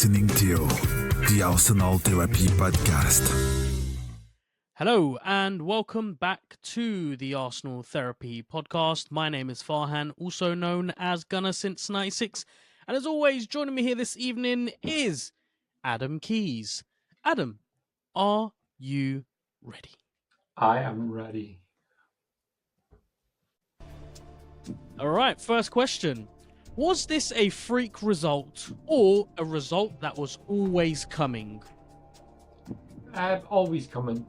listening to the Arsenal Therapy Podcast. Hello and welcome back to the Arsenal Therapy Podcast. My name is Farhan, also known as Gunner since 96. And as always, joining me here this evening is Adam Keys. Adam, are you ready? I am ready. All right, first question. Was this a freak result or a result that was always coming? Always coming.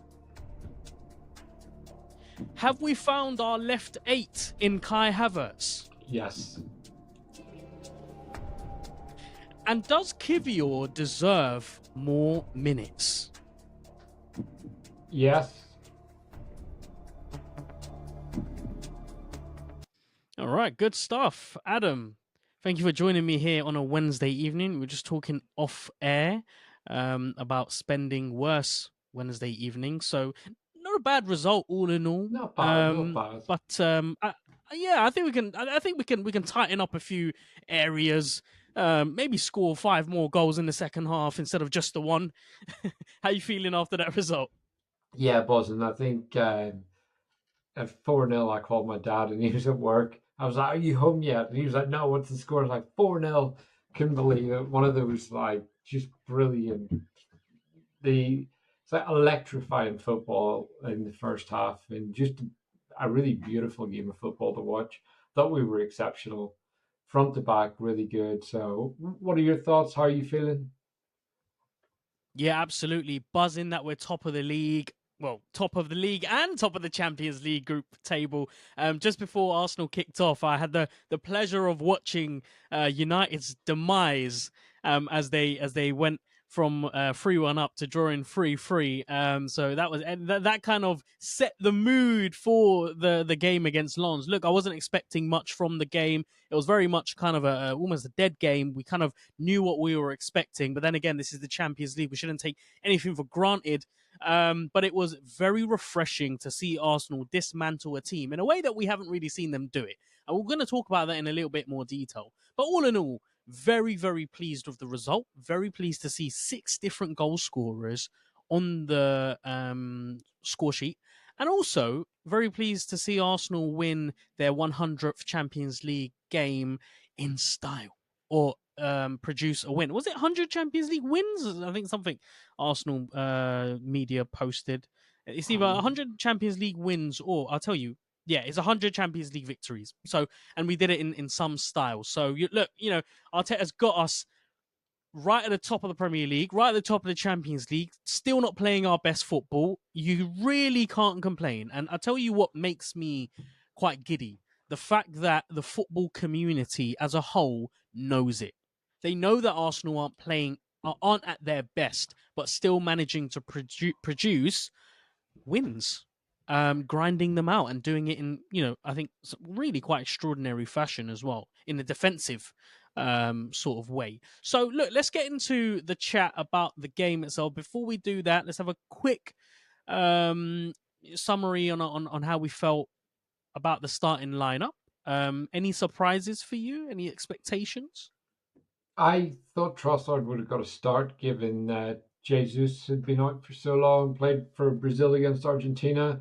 Have we found our left eight in Kai Havertz? Yes. And does Kivior deserve more minutes? Yes. All right, good stuff. Adam, thank you for joining me here on a Wednesday evening. We're just talking off air about spending worse Wednesday evenings. So not a bad result all in all. Not bad, not bad. But I think we can tighten up a few areas. Maybe score 5 more goals in the second half instead of just the one. How you feeling after that result? Yeah, buzzing. I think at 4-0, I called my dad and he was at work. I was like, "Are you home yet?" And he was like, "No, what's the score?" I was like, 4-0. Couldn't believe it. One of those, like, just brilliant. It's like electrifying football in the first half and just a really beautiful game of football to watch. Thought we were exceptional. Front to back, really good. So what are your thoughts? How are you feeling? Yeah, absolutely. Buzzing that we're top of the league. Well, top of the league and top of the Champions League group table. Just before Arsenal kicked off, I had the pleasure of watching United's demise as they went from 3-1 up to drawing 3-3. So that was that kind of set the mood for the game against Lens. Look, I wasn't expecting much from the game. It was very much kind of almost a dead game. We kind of knew what we were expecting, but then again, this is the Champions League. We shouldn't take anything for granted. But it was very refreshing to see Arsenal dismantle a team in a way that we haven't really seen them do it. And we're going to talk about that in a little bit more detail. But all in all, very, very pleased with the result. Very pleased to see 6 different goal scorers on the score sheet. And also very pleased to see Arsenal win their 100th Champions League game in style. Or produce a win. Was it 100 Champions League wins? I think something Arsenal media posted. It's either 100 Champions League wins or, I'll tell you, yeah, it's 100 Champions League victories. So, and we did it in some style. So, look, Arteta's got us right at the top of the Premier League, right at the top of the Champions League, still not playing our best football. You really can't complain. And I'll tell you what makes me quite giddy. The fact that the football community as a whole knows it. They know that Arsenal aren't at their best, but still managing to produce wins, grinding them out and doing it in, I think really quite extraordinary fashion as well, in a defensive sort of way. So look, let's get into the chat about the game itself. Before we do that, let's have a quick summary on how we felt about the starting lineup. Any surprises for you? Any expectations? I thought Trossard would have got a start given that Jesus had been out for so long, played for Brazil against Argentina,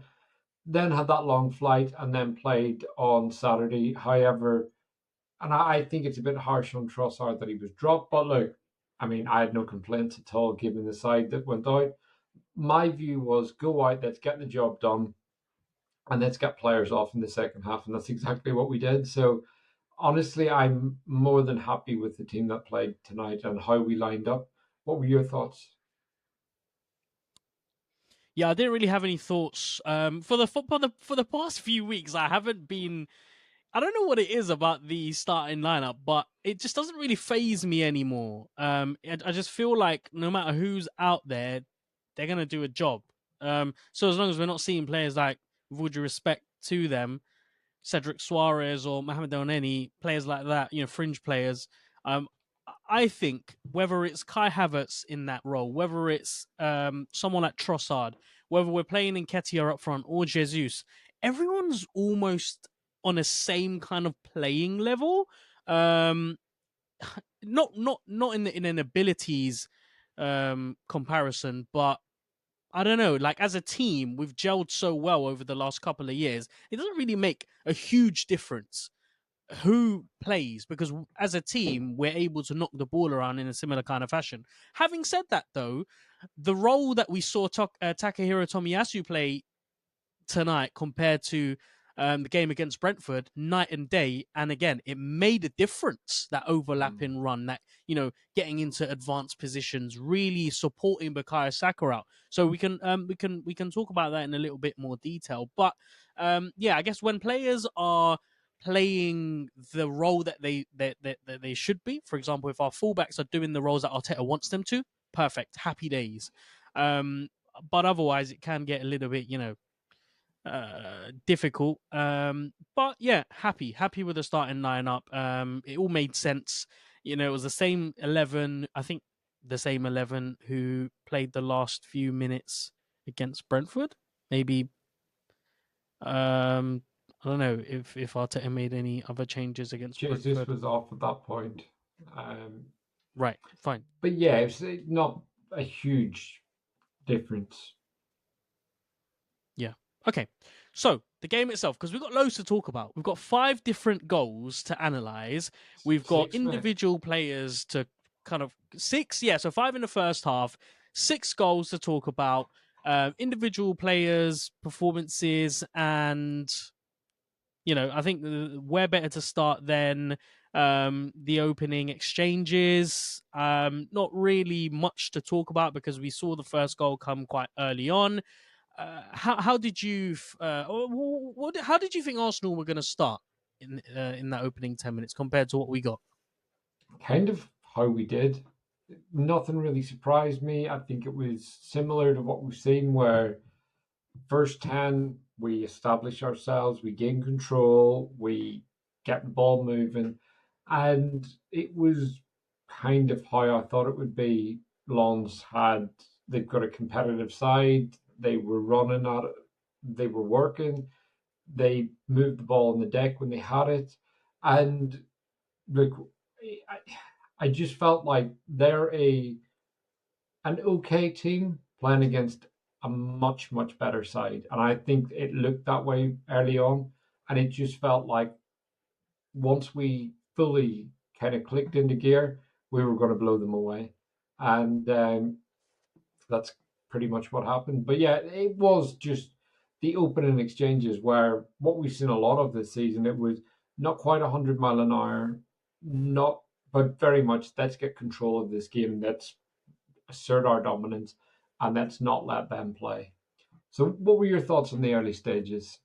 then had that long flight and then played on Saturday. However, and I think it's a bit harsh on Trossard that he was dropped, but look, I mean, I had no complaints at all given the side that went out. My view was go out, let's get the job done, and let's get players off in the second half, and that's exactly what we did. So honestly, I'm more than happy with the team that played tonight and how we lined up. What were your thoughts? Yeah, I didn't really have any thoughts. For the past few weeks, I haven't been. I don't know what it is about the starting lineup, but it just doesn't really faze me anymore. I just feel like no matter who's out there, they're gonna do a job. So as long as we're not seeing players like, with all due respect to them, Cedric Suarez or Mohamed Elneny, players like that, fringe players. I think whether it's Kai Havertz in that role, whether it's someone like Trossard, whether we're playing Nketiah up front or Jesus, everyone's almost on a same kind of playing level. not in an abilities comparison, but I don't know, like as a team, we've gelled so well over the last couple of years. It doesn't really make a huge difference who plays, because as a team, we're able to knock the ball around in a similar kind of fashion. Having said that, though, the role that we saw Takahiro Tomiyasu play tonight compared to the game against Brentford, night and day. And again, it made a difference, that overlapping run, that, getting into advanced positions, really supporting Bukayo Saka out. So we can talk about that in a little bit more detail. But I guess when players are playing the role that they should be, for example, if our fullbacks are doing the roles that Arteta wants them to, perfect, happy days. But otherwise, it can get a little bit, difficult. But yeah, happy with the starting lineup. It all made sense. It was the same 11. I think the same 11 who played the last few minutes against Brentford. Maybe. I don't know if Arteta made any other changes against Jesus Brentford. was off at that point. Right, fine. But yeah, it's not a huge difference. Yeah. Okay. So the game itself, because we've got loads to talk about. We've got 5 different goals to analyze. We've got 6, individual players to kind of 6. Yeah. So 5 in the first half, 6 goals to talk about. Individual players, performances, and I think we're better to start than the opening exchanges. Not really much to talk about because we saw the first goal come quite early on. How did you how did you think Arsenal were going to start in that opening 10 minutes compared to what we got? Kind of how we did. Nothing really surprised me. I think it was similar to what we've seen, where first 10 we establish ourselves, we gain control, we get the ball moving, and it was kind of how I thought it would be. They've got a competitive side, they were running at it, they were working, they moved the ball on the deck when they had it, and look, I just felt like they're an okay team playing against a much, much better side. And I think it looked that way early on. And it just felt like once we fully kind of clicked into gear, we were going to blow them away. And that's pretty much what happened. But yeah, it was just the opening exchanges where what we've seen a lot of this season, it was not quite 100 mile an hour, but very much let's get control of this game. Let's assert our dominance, and let's not let them play. So, what were your thoughts on the early stages?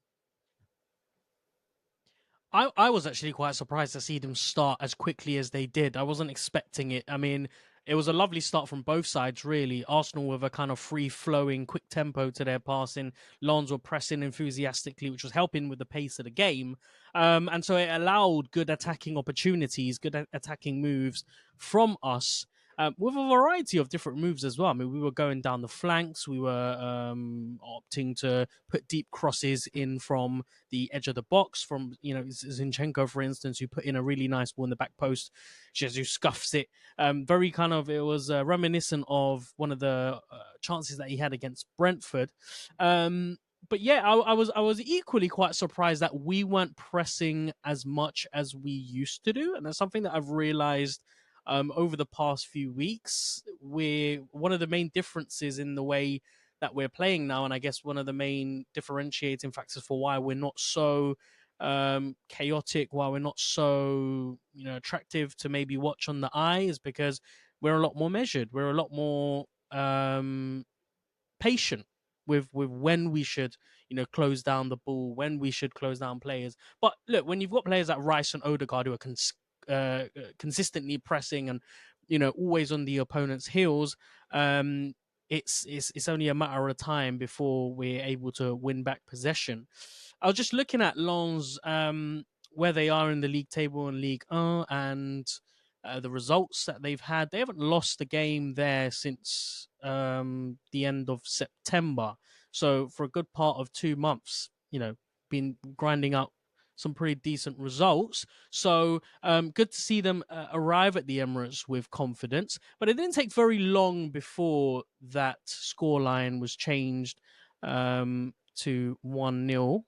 I was actually quite surprised to see them start as quickly as they did. I wasn't expecting it. I mean, it was a lovely start from both sides, really. Arsenal with a kind of free-flowing, quick tempo to their passing. Lens were pressing enthusiastically, which was helping with the pace of the game. And so it allowed good attacking opportunities, good attacking moves from us. With a variety of different moves as well. I mean, we were going down the flanks. We were opting to put deep crosses in from the edge of the box. From Zinchenko, for instance, who put in a really nice ball in the back post. Jesus scuffs it. Very kind of, it was reminiscent of one of the chances that he had against Brentford. But yeah, I was equally quite surprised that we weren't pressing as much as we used to do, and that's something that I've realized over the past few weeks. One of the main differences in the way that we're playing now, and I guess one of the main differentiating factors for why we're not so chaotic, why we're not so attractive to maybe watch on the eye, is because we're a lot more measured. We're a lot more patient with when we should close down the ball, when we should close down players. But look, when you've got players like Rice and Ødegaard who are consistently pressing and always on the opponent's heels, it's only a matter of time before we're able to win back possession. I was just looking at Lens, where they are in the league table in Ligue 1, and the results that they've had. They haven't lost a game there since the end of September. So for a good part of 2 months, been grinding out some pretty decent results. So good to see them arrive at the Emirates with confidence. But it didn't take very long before that scoreline was changed to 1-0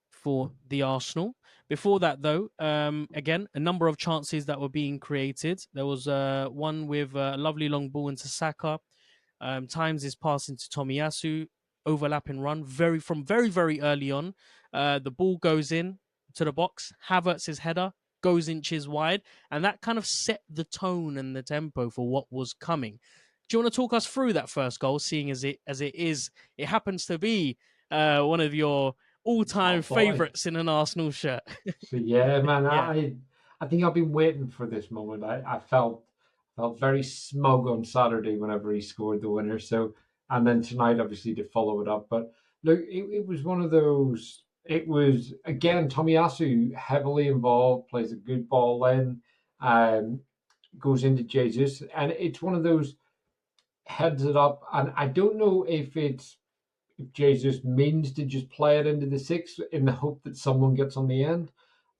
for the Arsenal. Before that, though, again, a number of chances that were being created. There was one with a lovely long ball into Saka. Times is pass into Tomiyasu, overlapping run from very, very early on. The ball goes in to the box. Havertz's header goes inches wide, and that kind of set the tone and the tempo for what was coming. Do you want to talk us through that first goal, seeing as it happens to be one of your all-time favorites in an Arsenal shirt? So yeah, man, Yeah. I think I've been waiting for this moment. I felt very smug on Saturday whenever he scored the winner. So, and then tonight, obviously, to follow it up. But look, it was one of those. It was again Tomiyasu heavily involved, plays a good ball in, goes into Jesus, and it's one of those heads it up. And I don't know if Jesus means to just play it into the six in the hope that someone gets on the end,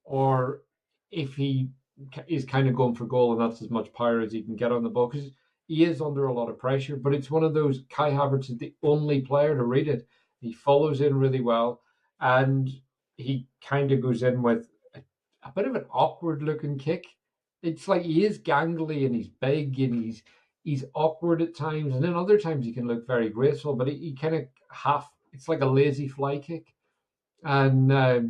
or if he is kind of going for goal and that's as much power as he can get on the ball, because he is under a lot of pressure. But it's one of those, Kai Havertz is the only player to read it. He follows in really well, and he kind of goes in with a bit of an awkward looking kick. It's like he is gangly and he's big and he's awkward at times, and then other times he can look very graceful, but he kind of it's like a lazy fly kick. And I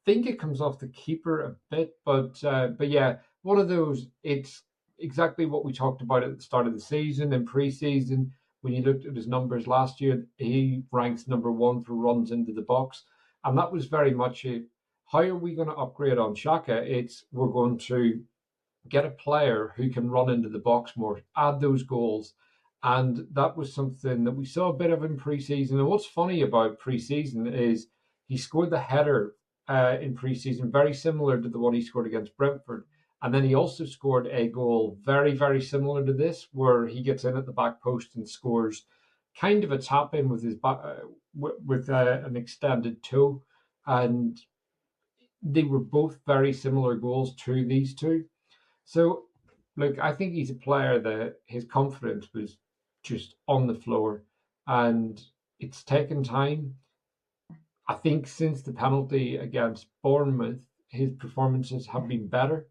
think it comes off the keeper a bit, but yeah, one of those. It's exactly what we talked about at the start of the season and pre-season. When you looked at his numbers last year, he ranks number one for runs into the box, and that was very much it. How are we going to upgrade on Saka? We're going to get a player who can run into the box more, add those goals. And that was something that we saw a bit of in pre-season. And what's funny about pre-season is he scored the header in pre-season, very similar to the one he scored against Brentford. And then he also scored a goal very, very similar to this, where he gets in at the back post and scores kind of a tap in with his back, with an extended toe. And they were both very similar goals to these two. So, look, I think he's a player that his confidence was just on the floor, and it's taken time. I think since the penalty against Bournemouth, his performances have been better.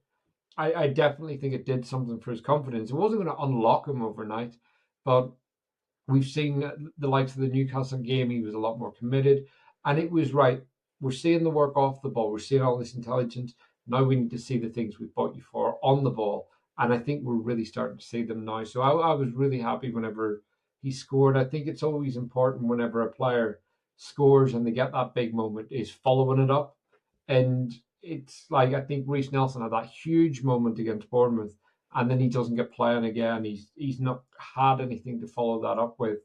I definitely think it did something for his confidence. It wasn't going to unlock him overnight, but we've seen the likes of the Newcastle game. He was a lot more committed, and it was right. We're seeing the work off the ball. We're seeing all this intelligence. Now we need to see the things we bought you for on the ball, and I think we're really starting to see them now. So I was really happy whenever he scored. I think it's always important whenever a player scores and they get that big moment is following it up, and it's like I think Reece Nelson had that huge moment against Bournemouth, and then he doesn't get playing again. He's not had anything to follow that up with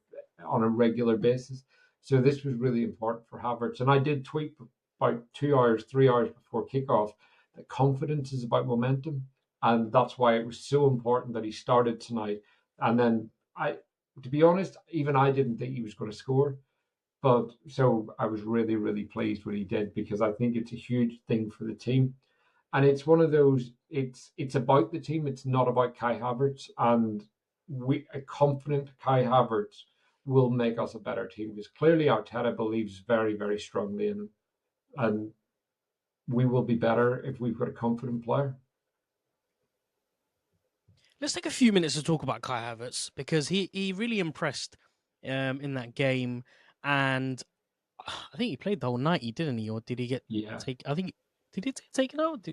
on a regular basis. So this was really important for Havertz. And I did tweet about 2 hours, 3 hours before kickoff that confidence is about momentum, and that's why it was so important that he started tonight. And then to be honest, even I didn't think he was going to score. But so I was really, really pleased when he did, because I think it's a huge thing for the team. And it's one of those, it's about the team, it's not about Kai Havertz. And a confident Kai Havertz will make us a better team, because clearly Arteta believes very, very strongly in him. And we will be better if we've got a confident player. Let's take a few minutes to talk about Kai Havertz, because he really impressed in that game. And I think he played the whole 90, didn't he? Or did he get take? I think did he take it out?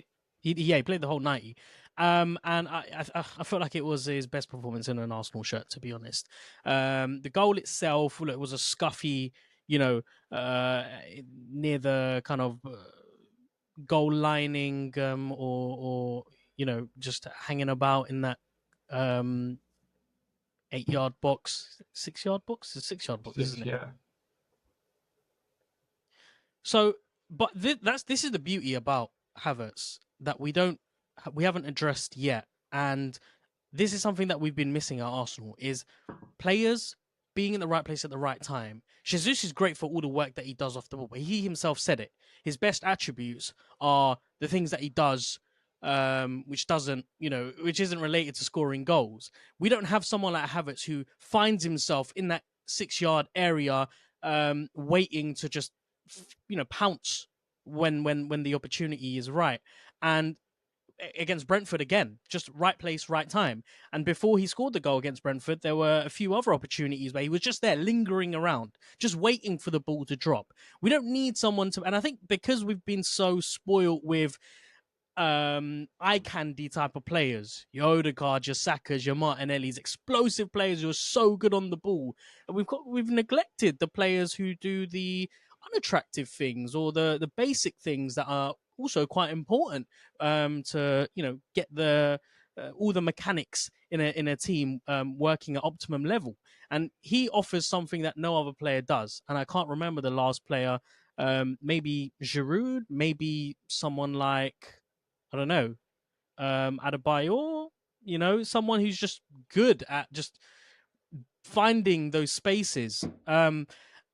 He played the whole 90. And I felt like it was his best performance in an Arsenal shirt, to be honest. The goal itself, it was a scuffy, near the kind of goal lining, or just hanging about in that 8-yard box, 6-yard box, it's 6-yard box, isn't it? Yeah. So, but this is the beauty about Havertz that we haven't addressed yet, and this is something that we've been missing at Arsenal: is players being in the right place at the right time. Jesus is great for all the work that he does off the ball, but he himself said it. His best attributes are the things that he does, which isn't related to scoring goals. We don't have someone like Havertz who finds himself in that 6-yard area, waiting to just, pounce when the opportunity is right. And against Brentford again, just right place, right time. And before he scored the goal against Brentford, there were a few other opportunities where he was just there lingering around, just waiting for the ball to drop. We don't need someone to, and I think because we've been so spoiled with eye candy type of players, your Ødegaard, your Sakas, your Martinellis, explosive players who are so good on the ball, and we've neglected the players who do the unattractive things or the basic things that are also quite important, to get the all the mechanics in a team working at optimum level. And he offers something that no other player does. And I can't remember the last player. Maybe Giroud, maybe someone like, I don't know, Adebayor, someone who's just good at just finding those spaces.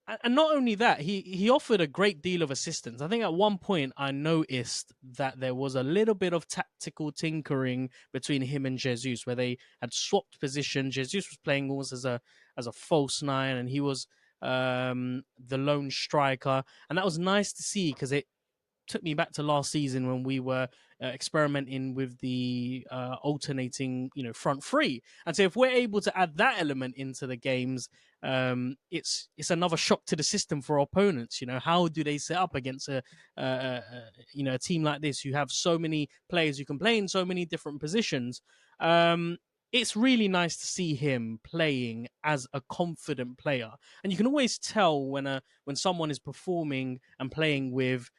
And not only that, he offered a great deal of assistance. I think at one point I noticed that there was a little bit of tactical tinkering between him and Jesus, where they had swapped position. Jesus was playing almost as a false nine, and he was the lone striker. And that was nice to see, because it took me back to last season when we were experimenting with the alternating, front three. And so if we're able to add that element into the games, it's another shock to the system for opponents. How do they set up against a team like this who have so many players who can play in so many different positions? It's really nice to see him playing as a confident player, and you can always tell when someone is performing and playing with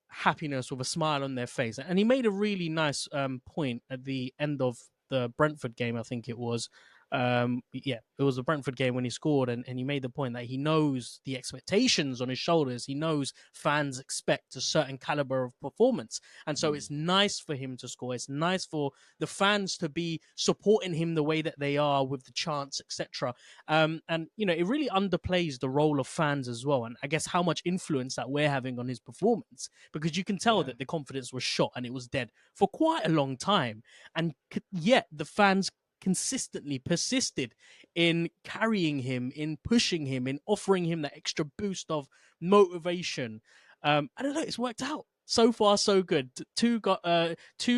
happiness, with a smile on their face. And he made a really nice point at the end of the Brentford game, I think it was. It was a Brentford game when he scored, and he made the point that he knows the expectations on his shoulders. He knows fans expect a certain caliber of performance, and so it's nice for him to score. It's nice for the fans to be supporting him the way that they are with the chants, etc. And it really underplays the role of fans as well, and I guess how much influence that we're having on his performance, because you can tell that the confidence was shot and it was dead for quite a long time, and yet the fans consistently persisted in carrying him, in pushing him, in offering him that extra boost of motivation. I don't know, it's worked out. So far, so good. Two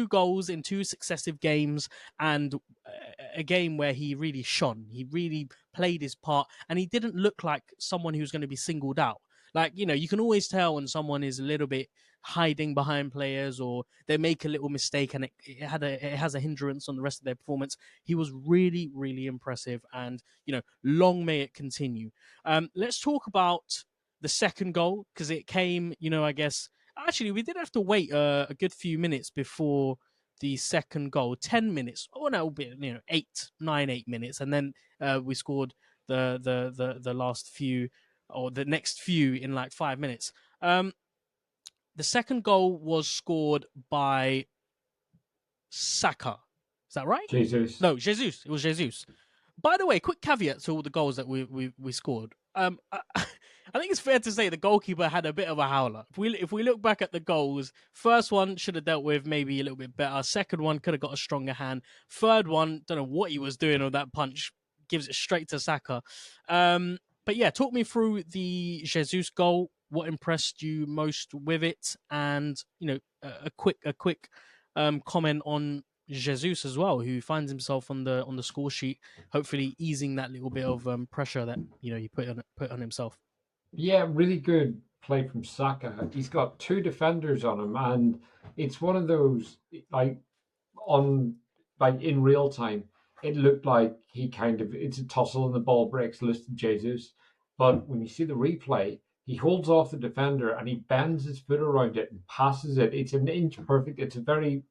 goals in 2 successive games, and a game where he really shone. He really played his part, and he didn't look like someone who's going to be singled out. Like, you can always tell when someone is a little bit hiding behind players, or they make a little mistake and it has a hindrance on the rest of their performance. He was really, really impressive, and long may it continue. Let's talk about the second goal, because it came, I guess, actually we did have to wait a good few minutes before the second goal. 10 minutes, no, 8 minutes, and then we scored the last few, or the next few, in like 5 minutes. The second goal was scored by Saka. Is that right? Jesus. No, Jesus. It was Jesus. By the way, quick caveat to all the goals that we scored. I think it's fair to say the goalkeeper had a bit of a howler. If we look back at the goals, first one should have dealt with maybe a little bit better. Second one could have got a stronger hand. Third one, don't know what he was doing on that punch. Gives it straight to Saka. But yeah, talk me through the Jesus goal. What impressed you most with it, and a quick comment on Jesus as well, who finds himself on the score sheet, hopefully easing that little bit of pressure that he put on himself. Yeah, really good play from Saka. He's got 2 defenders on him, and it's one of those in real time. It looked like it's a tussle and the ball breaks loose to Jesus, but when you see the replay, he holds off the defender and he bends his foot around it and passes it. It's an inch perfect. It's a very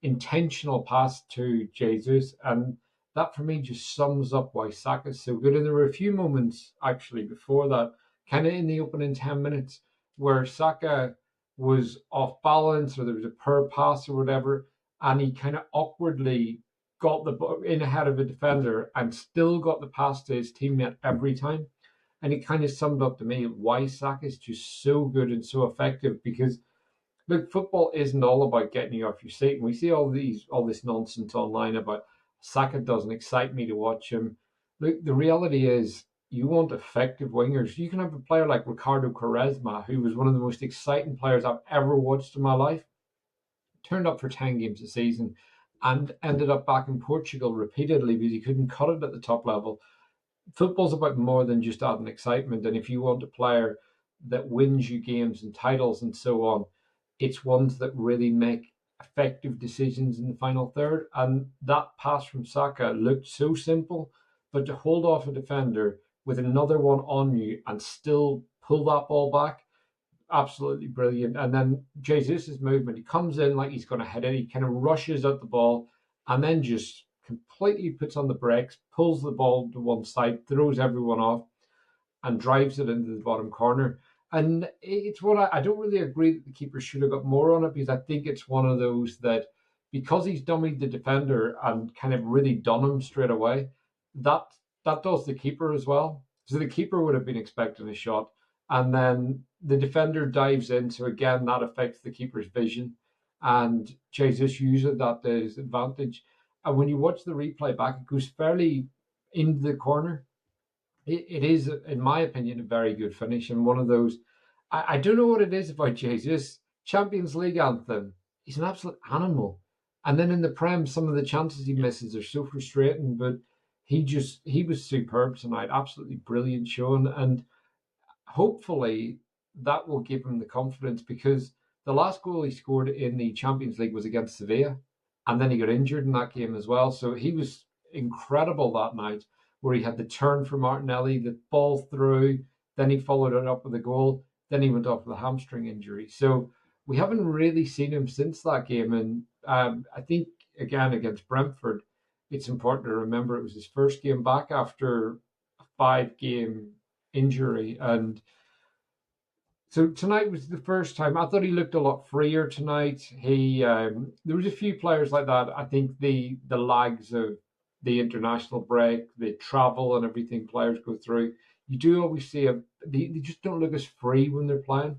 intentional pass to Jesus, and that for me just sums up why Saka's so good. And there were a few moments actually before that, kind of in the opening 10 minutes, where Saka was off balance, or there was a poor pass or whatever, and he kind of awkwardly got the ball in ahead of a defender and still got the pass to his teammate every time. And it kind of summed up to me why Saka is just so good and so effective, because look, football isn't all about getting you off your seat. And we see all this nonsense online about Saka doesn't excite me to watch him. Look, the reality is you want effective wingers. You can have a player like Ricardo Quaresma, who was one of the most exciting players I've ever watched in my life, turned up for 10 games a season and ended up back in Portugal repeatedly because he couldn't cut it at the top level. Football's about more than just adding excitement. And if you want a player that wins you games and titles and so on, it's ones that really make effective decisions in the final third. And that pass from Saka looked so simple, but to hold off a defender with another one on you and still pull that ball back, absolutely brilliant. And then Jesus' movement, he comes in like he's going to head it. He kind of rushes at the ball and then just completely puts on the brakes, pulls the ball to one side, throws everyone off, and drives it into the bottom corner. And it's what I don't really agree that the keeper should have got more on it, because I think it's one of those that because he's dummied the defender and kind of really done him straight away, that does the keeper as well. So the keeper would have been expecting a shot, and then the defender dives in. So again, that affects the keeper's vision, and Jesus uses that to his advantage. And when you watch the replay back, it goes fairly into the corner. It is, in my opinion, a very good finish, and one of those. I don't know what it is about Jesus. Champions League anthem. He's an absolute animal, and then in the Prem, some of the chances he misses are so frustrating. But he was superb tonight. Absolutely brilliant showing, and hopefully that will give him the confidence, because the last goal he scored in the Champions League was against Sevilla, and then he got injured in that game as well. So he was incredible that night, where he had the turn for Martinelli, the ball through, then he followed it up with a goal, then he went off with a hamstring injury. So we haven't really seen him since that game. And I think, again, against Brentford, it's important to remember it was his first game back after a 5-game injury. And so tonight was the first time. I thought he looked a lot freer tonight. There was a few players like that. I think the lags of the international break, the travel and everything players go through, you do always see they just don't look as free when they're playing.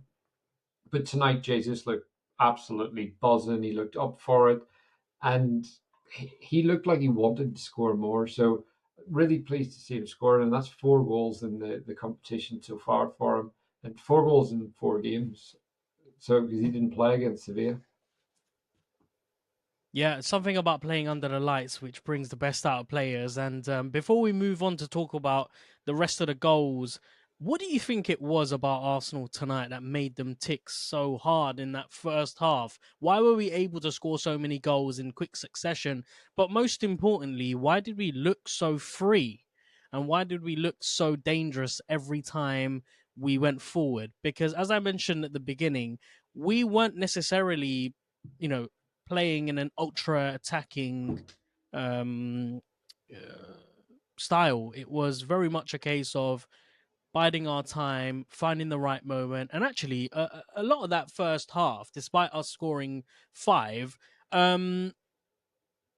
But tonight, Jesus looked absolutely buzzing. He looked up for it, and he looked like he wanted to score more. So really pleased to see him scoring, and that's 4 goals in the competition so far for him, and 4 goals in 4 games. So because he didn't play against Sevilla. Yeah, something about playing under the lights which brings the best out of players. And before we move on to talk about the rest of the goals, what do you think it was about Arsenal tonight that made them tick so hard in that first half? Why were we able to score so many goals in quick succession? But most importantly, why did we look so free? And why did we look so dangerous every time we went forward? Because as I mentioned at the beginning, we weren't necessarily, playing in an ultra attacking style. It was very much a case of biding our time, finding the right moment. And actually, a lot of that first half, despite us scoring 5,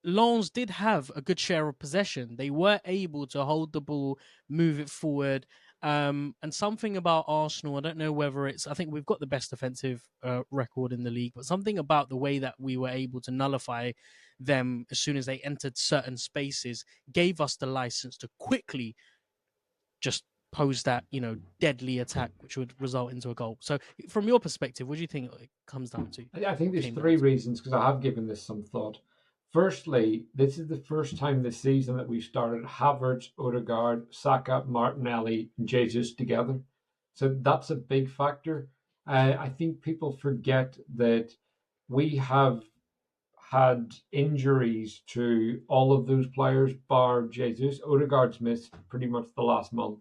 Lens did have a good share of possession. They were able to hold the ball, move it forward. And something about Arsenal, I don't know whether I think we've got the best defensive record in the league, but something about the way that we were able to nullify them as soon as they entered certain spaces gave us the license to quickly just pose that, deadly attack, which would result into a goal. So from your perspective, what do you think it comes down to? I think there's 3 reasons, because I have given this some thought. Firstly, this is the first time this season that we've started Havertz, Ødegaard, Saka, Martinelli, and Jesus together. So that's a big factor. I think people forget that we have had injuries to all of those players, bar Jesus. Ødegaard's missed pretty much the last month.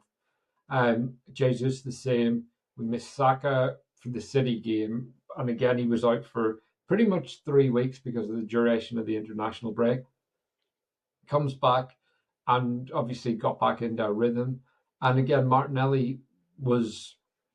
Jesus the same. We missed Saka for the City game, and again he was out for pretty much 3 weeks because of the duration of the international break. Comes back and obviously got back into a rhythm. And again, Martinelli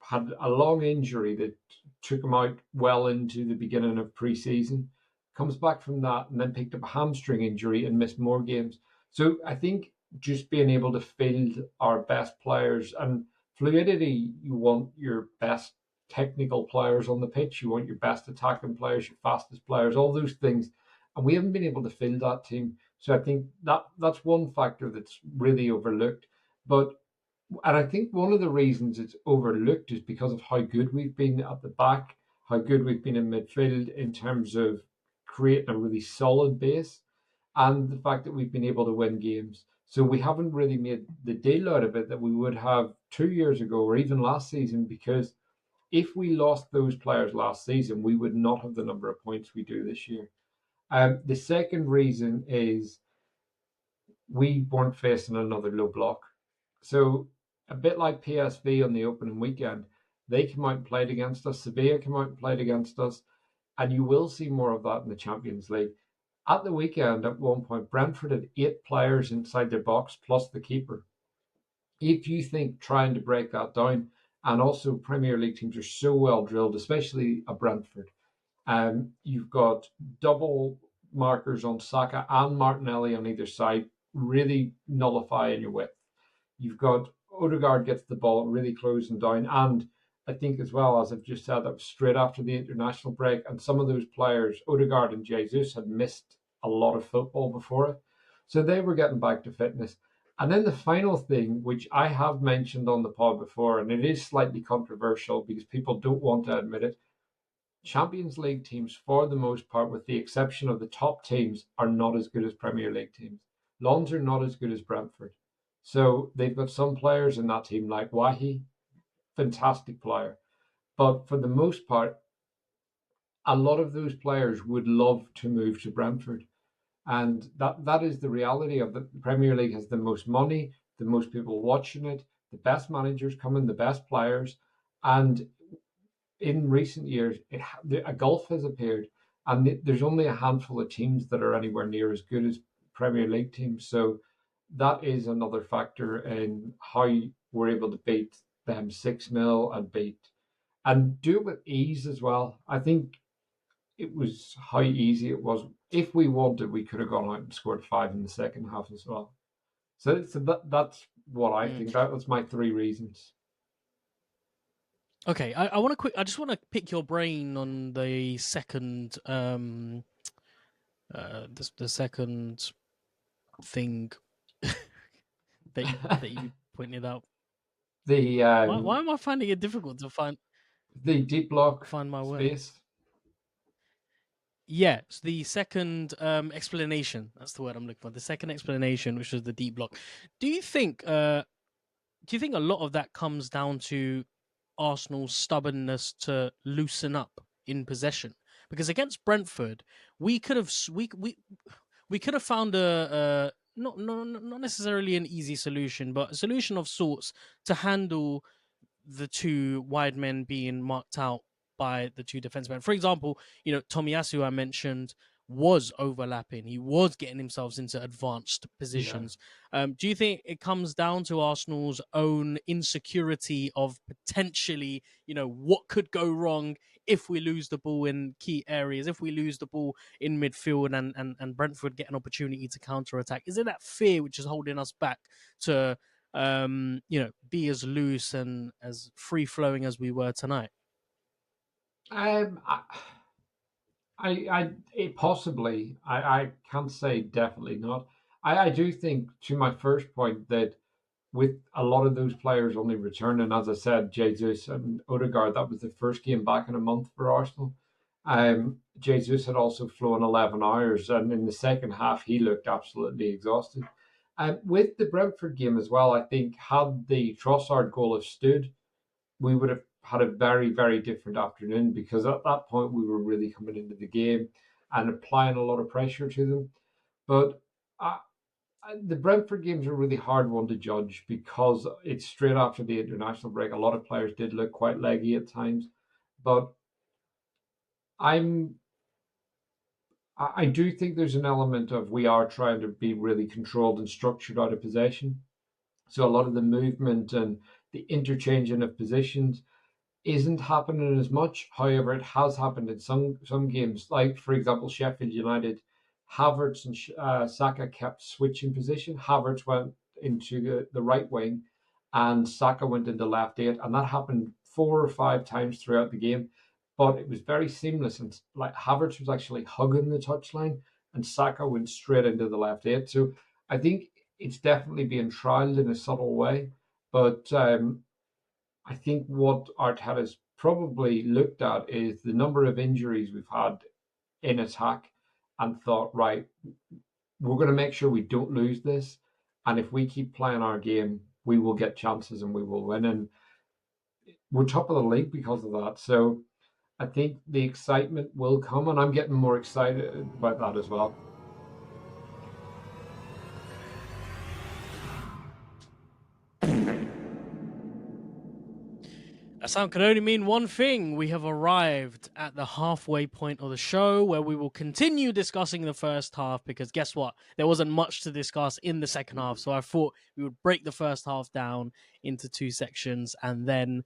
had a long injury that took him out well into the beginning of pre-season. comes back from that, and then picked up a hamstring injury and missed more games. So I think just being able to field our best players and fluidity, you want your best technical players on the pitch, you want your best attacking players, your fastest players, all those things. And we haven't been able to field that team. So I think that's one factor that's really overlooked. And I think one of the reasons it's overlooked is because of how good we've been at the back, how good we've been in midfield in terms of creating a really solid base, and the fact that we've been able to win games. So we haven't really made the deal out of it that we would have 2 years ago or even last season, because if we lost those players last season, we would not have the number of points we do this year. The second reason is we weren't facing another low block. So a bit like PSV on the opening weekend, they came out and played against us. Sevilla came out and played against us. And you will see more of that in the Champions League. At the weekend, at one point, Brentford had 8 players inside their box plus the keeper. If you think trying to break that down, and also Premier League teams are so well drilled, especially at Brentford, you've got double markers on Saka and Martinelli on either side, really nullifying your width. You've got Ødegaard gets the ball really closing down, and I think as well, as I've just said, that was straight after the international break, and some of those players, Ødegaard and Jesus, had missed a lot of football before it. So they were getting back to fitness. And then the final thing, which I have mentioned on the pod before, and it is slightly controversial because people don't want to admit it, Champions League teams, for the most part, with the exception of the top teams, are not as good as Premier League teams. Lons are not as good as Brentford. So they've got some players in that team like Wahi, fantastic player. But for the most part, a lot of those players would love to move to Brentford. And that is the reality of the Premier League. Has the most money, the most people watching it, the best managers coming, the best players. And in recent years, a gulf has appeared, and there's only a handful of teams that are anywhere near as good as Premier League teams. So that is another factor in how we're able to beat them 6-0 and do it with ease as well. I think it was how easy it was. If we wanted, we could have gone out and scored 5 in the second half as well. So that's what I think. That was my 3 reasons. Okay, I just want to pick your brain on the second, the second thing that you pointed out. The why am I finding it difficult to find the deep block find my space? word? Yeah, so the second explanation. That's the word I'm looking for. The second explanation, which was the deep block. Do you think a lot of that comes down to Arsenal's stubbornness to loosen up in possession? Because against Brentford, we could have found a not necessarily an easy solution, but a solution of sorts to handle the 2 wide men being marked out by the 2 defense men. For example, Tomiyasu, I mentioned, was overlapping. He was getting himself into advanced positions. Yeah. Do you think it comes down to Arsenal's own insecurity of potentially, what could go wrong if we lose the ball in key areas, if we lose the ball in midfield and Brentford get an opportunity to counter-attack? Is it that fear which is holding us back to, be as loose and as free-flowing as we were tonight? Possibly. I can't say definitely not. I do think, to my first point, that with a lot of those players only returning, as I said, Jesus and Odegaard, that was the first game back in a month for Arsenal. Jesus had also flown 11 hours, and in the second half, he looked absolutely exhausted. With the Brentford game as well, I think had the Trossard goal have stood, we would have had a very, very different afternoon, because at that point we were really coming into the game and applying a lot of pressure to them. But the Brentford game's a really hard one to judge because it's straight after the international break. A lot of players did look quite leggy at times, but I do think there's an element of we are trying to be really controlled and structured out of possession. So a lot of the movement and the interchanging of positions, isn't happening as much. However, it has happened in some games, like for example Sheffield United. Havertz and Saka kept switching position. Havertz went into the right wing, and Saka went into left eight, and that happened 4 or 5 times throughout the game. But it was very seamless, and like Havertz was actually hugging the touchline, and Saka went straight into the left eight. So I think it's definitely being trialed in a subtle way, but I think what Arteta has probably looked at is the number of injuries we've had in attack and thought, right, we're going to make sure we don't lose this. And if we keep playing our game, we will get chances and we will win. And we're top of the league because of that. So I think the excitement will come, and I'm getting more excited about that as well. That sound can only mean one thing. We have arrived at the halfway point of the show where we will continue discussing the first half, because guess what? There wasn't much to discuss in the second half. So I thought we would break the first half down into 2 sections and then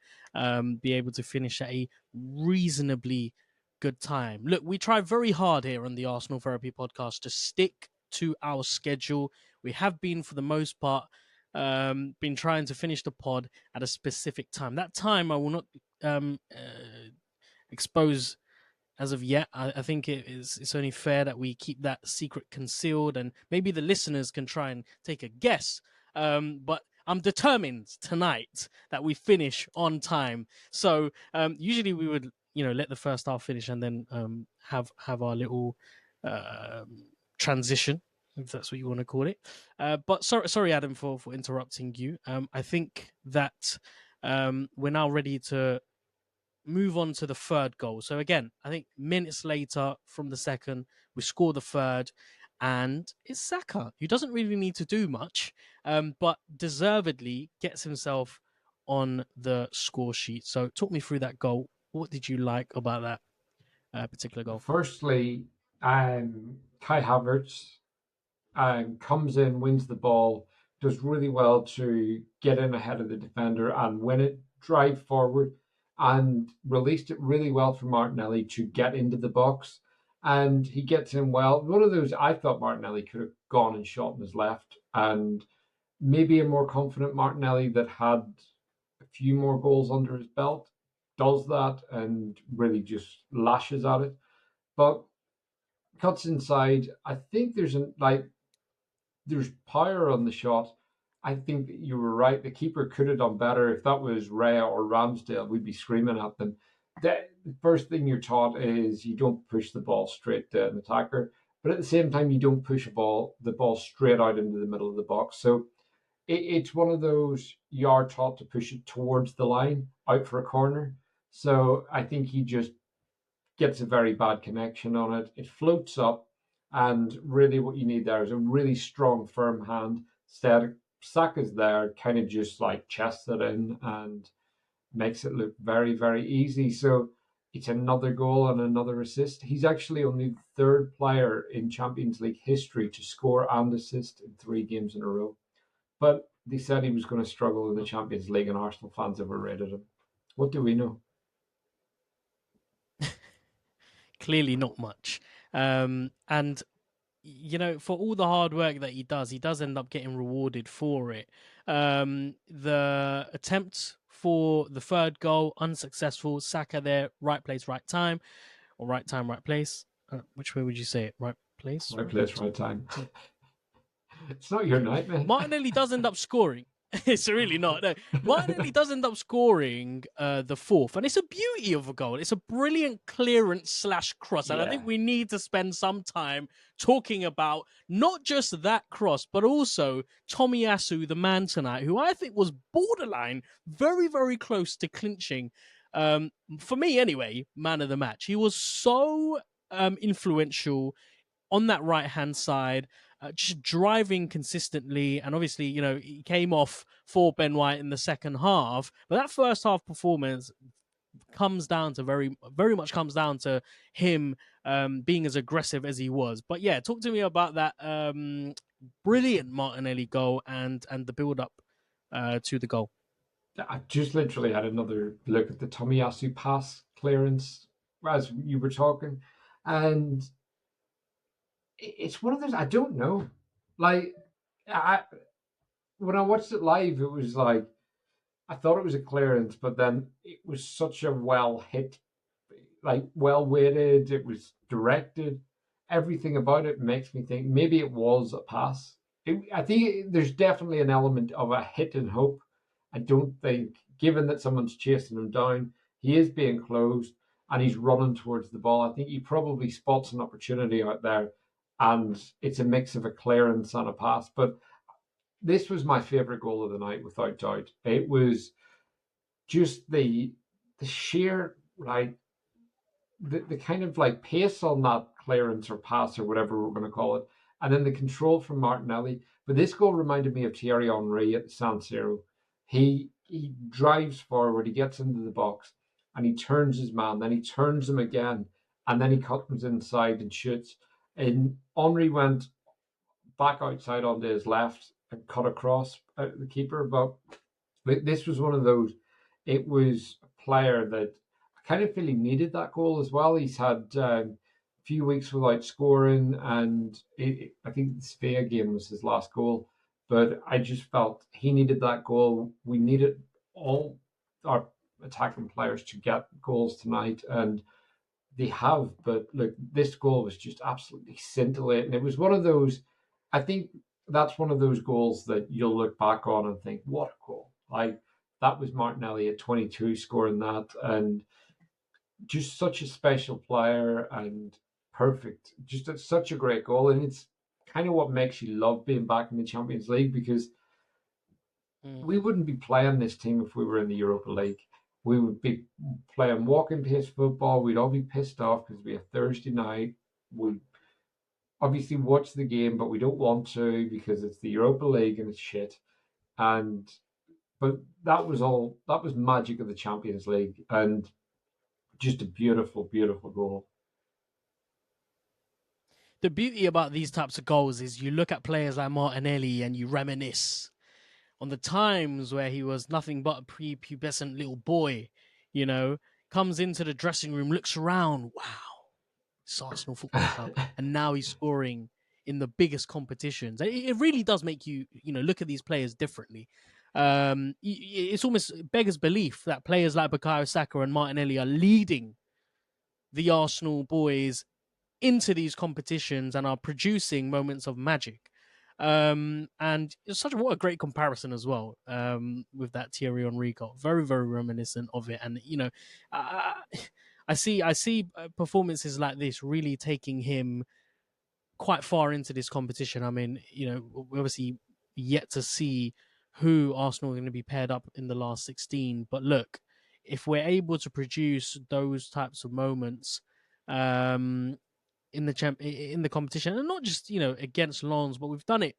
be able to finish at a reasonably good time. Look, we try very hard here on the Arsenal Therapy podcast to stick to our schedule. We have been, for the most part, been trying to finish the pod at a specific time. That time I will not expose as of yet. I think it's only fair that we keep that secret concealed, and maybe the listeners can try and take a guess. But I'm determined tonight that we finish on time. So usually we would, let the first half finish and then have our little transition, if that's what you want to call it. But sorry, Adam, for interrupting you. I think that we're now ready to move on to the third goal. So again, I think minutes later from the second, we score the third, and it's Saka, who doesn't really need to do much, but deservedly gets himself on the score sheet. So talk me through that goal. What did you like about that particular goal? Firstly, Kai Havertz comes in, wins the ball, does really well to get in ahead of the defender and win it, drive forward, and released it really well for Martinelli to get into the box. And he gets in well. One of those, I thought Martinelli could have gone and shot in his left, and maybe a more confident Martinelli that had a few more goals under his belt does that and really just lashes at it. But cuts inside. I think there's power on the shot. I think that you were right. The keeper could have done better. If that was Raya or Ramsdale, we'd be screaming at them. The first thing you're taught is you don't push the ball straight to an attacker, but at the same time, you don't push the ball straight out into the middle of the box. So it's one of those you are taught to push it towards the line, out for a corner. So I think he just gets a very bad connection on it. It floats up, and really what you need there is a really strong, firm hand. Instead, Saka's there, kind of just like chests it in and makes it look very, very easy. So it's another goal and another assist. He's actually only the third player in Champions League history to score and assist in 3 games in a row. But they said he was going to struggle in the Champions League, and Arsenal fans overrated him. What do we know? Clearly not much. And for all the hard work that he does end up getting rewarded for it. The attempt for the third goal, unsuccessful. Saka there, right place, right time, or right time, right place. Which way would you say it? Right place? Right place, right time. It's not your night, man. Martinelli does end up scoring. It's really not. No. Martinelli does end up scoring the fourth, and it's a beauty of a goal. It's a brilliant clearance / cross, and I think we need to spend some time talking about not just that cross, but also Tomiyasu, the man tonight, who I think was borderline, very, very close to clinching. For me, anyway, man of the match. He was so influential on that right-hand side. Just driving consistently, and obviously, he came off for Ben White in the second half, but that first half performance comes down to very, very much comes down to him being as aggressive as he was. But yeah, talk to me about that brilliant Martinelli goal and the build up to the goal. I just literally had another look at the Tomiyasu pass clearance as you were talking, and it's one of those I don't know. Like, I when I watched it live, it was like I thought it was a clearance, but then it was such a well hit, like well weighted. It was directed. Everything about it makes me think maybe it was a pass. I think there's definitely an element of a hit and hope. I don't think, given that someone's chasing him down, he is being closed and he's running towards the ball. I think he probably spots an opportunity out there, and it's a mix of a clearance and a pass. But this was my favorite goal of the night, without doubt. It was just the sheer like the kind of like pace on that clearance or pass or whatever we're going to call it, and then the control from Martinelli. But this goal reminded me of Thierry Henry at the San Siro. He drives forward, he gets into the box, and he turns his man. Then he turns him again, and then he comes inside and shoots. And Henry went back outside onto his left and cut across the keeper. But this was one of those. It was a player that I kind of feel he needed that goal as well. He's had a few weeks without scoring, and I think the Sevilla game was his last goal. But I just felt he needed that goal. We needed all our attacking players to get goals tonight, and they have. But look, this goal was just absolutely scintillating. It was one of those. I think that's one of those goals that you'll look back on and think, "What a goal!" Like that was Martinelli at 22 scoring that, and just such a special player and perfect. Just such a great goal, and it's kind of what makes you love being back in the Champions League, because we wouldn't be playing this team if we were in the Europa League. We would be playing walking pace football. We'd all be pissed off because we have Thursday night. We'd obviously watch the game, but we don't want to because it's the Europa League and it's shit. And but that was all. That was magic of the Champions League, and just a beautiful, beautiful goal. The beauty about these types of goals is you look at players like Martinelli and you reminisce on the times where he was nothing but a prepubescent little boy, you know, comes into the dressing room, looks around, wow, it's Arsenal Football Club, and now he's scoring in the biggest competitions. It really does make you, look at these players differently. It's almost beggars belief that players like Bukayo Saka and Martinelli are leading the Arsenal boys into these competitions and are producing moments of magic. And it's what a great comparison as well, with that Thierry Henry goal. Very, very reminiscent of it. And, I see performances like this really taking him quite far into this competition. I mean, we're obviously yet to see who Arsenal are going to be paired up in the last 16. But look, if we're able to produce those types of moments, in the competition, and not just against Lens, but we've done it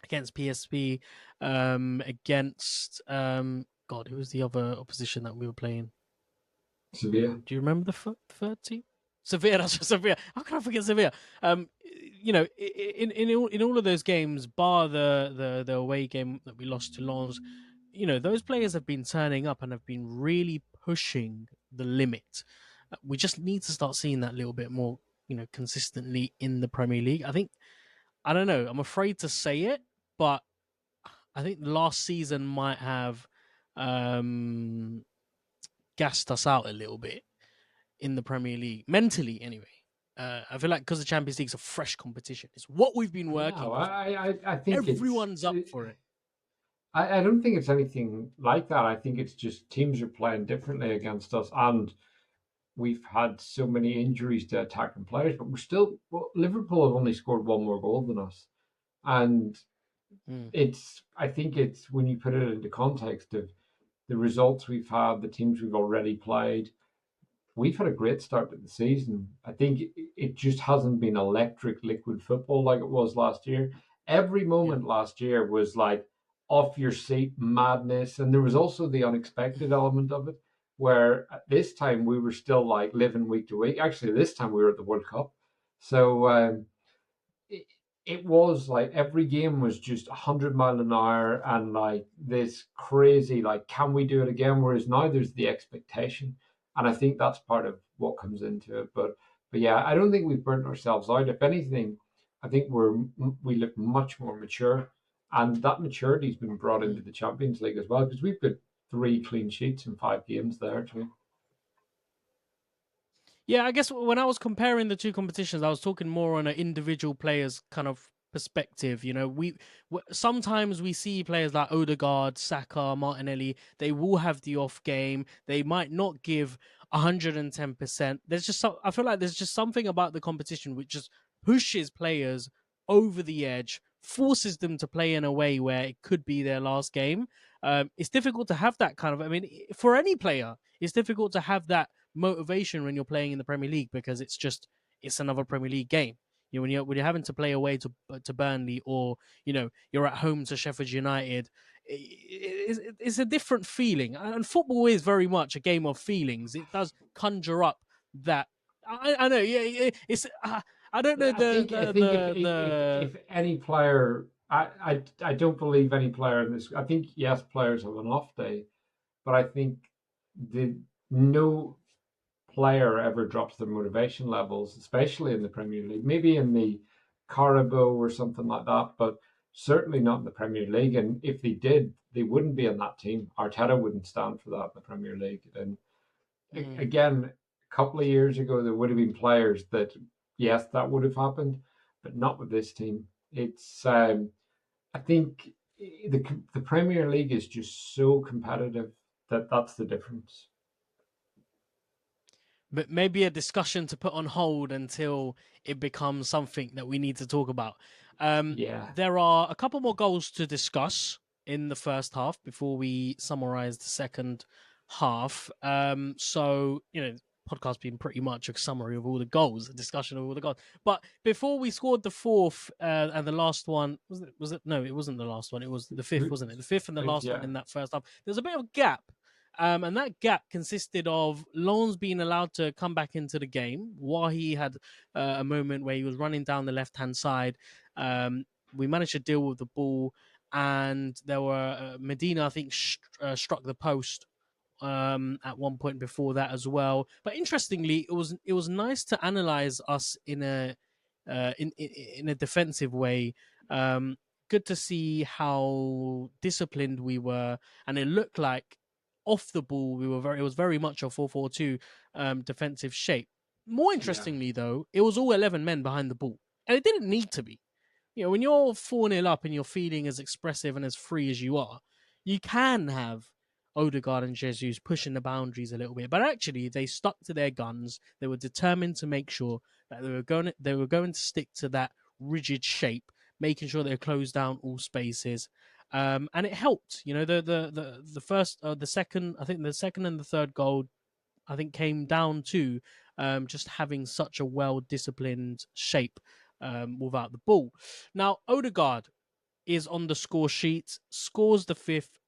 against PSV, against who was the other opposition that we were playing? Sevilla. Do you remember the third team? Sevilla. That's Sevilla. How can I forget Sevilla? In all of those games, bar the away game that we lost to Lens, those players have been turning up and have been really pushing the limit. We just need to start seeing that a little bit more, consistently in the Premier League. I don't know, I'm afraid to say it, but I think last season might have gassed us out a little bit in the Premier League, mentally anyway. I feel like because the Champions League's a fresh competition. It's what we've been working No, for. I think everyone's up for it. I don't think it's anything like that. I think it's just teams are playing differently against us, and we've had so many injuries to attacking players, but Liverpool have only scored one more goal than us. And I think it's when you put it into context of the results we've had, the teams we've already played, we've had a great start to the season. I think it just hasn't been electric liquid football like it was last year. Every moment last year was like off your seat madness. And there was also the unexpected element of it, where at this time we were still like living week to week. Actually, this time we were at the World Cup. So it was like every game was just 100 mile an hour and like this crazy, like, can we do it again? Whereas now there's the expectation. And I think that's part of what comes into it. But yeah, I don't think we've burnt ourselves out. If anything, I think we look much more mature. And that maturity's been brought into the Champions League as well, because we've got 3 clean sheets in 5 games there too. Yeah, I guess when I was comparing the two competitions, I was talking more on an individual player's kind of perspective. You know, sometimes we see players like Ødegaard, Saka, Martinelli. They will have the off game. They might not give 110%. I feel like there's just something about the competition which just pushes players over the edge, forces them to play in a way where it could be their last game. It's difficult to have that kind of. I mean, for any player, it's difficult to have that motivation when you're playing in the Premier League, because it's another Premier League game. You know, when you're having to play away to Burnley, or you're at home to Sheffield United, it's a different feeling. And football is very much a game of feelings. It does conjure up that. I know. Yeah, it's. I don't know I think if any player, I don't believe any player in this. I think yes, players have an off day, but I think no player ever drops their motivation levels, especially in the Premier League. Maybe in the Carabao or something like that, but certainly not in the Premier League. And if they did, they wouldn't be in that team. Arteta wouldn't stand for that in the Premier League. And again, a couple of years ago, there would have been players that, yes, that would have happened, but not with this team. It's, I think the Premier League is just so competitive that's the difference. But maybe a discussion to put on hold until it becomes something that we need to talk about. There are a couple more goals to discuss in the first half before we summarize the second half. So, podcast being pretty much a summary of all the goals, a discussion of all the goals. But before we scored the fourth and the last one, was it? No, it wasn't the last one. It was the fifth, wasn't it? The fifth and the last one in that first half. There's a bit of a gap. And that gap consisted of Lons being allowed to come back into the game. Wahi had a moment where he was running down the left-hand side. We managed to deal with the ball, and there were Medina, I think, struck the post at one point before that as well. But interestingly, it was nice to analyze us in a defensive way. Good to see how disciplined we were, and it looked like off the ball it was very much a 4-4-2 defensive shape. More interestingly, though, it was all 11 men behind the ball, and it didn't need to be. When you're 4-0 up and you're feeling as expressive and as free as you are, you can have Odegaard and Jesus pushing the boundaries a little bit. But actually, they stuck to their guns. They were determined to make sure that they were going to stick to that rigid shape, making sure they closed down all spaces. And it helped. The first, the second, I think the second and the third goal, I think, came down to just having such a well-disciplined shape without the ball. Now, Odegaard is on the score sheet, scores the fifth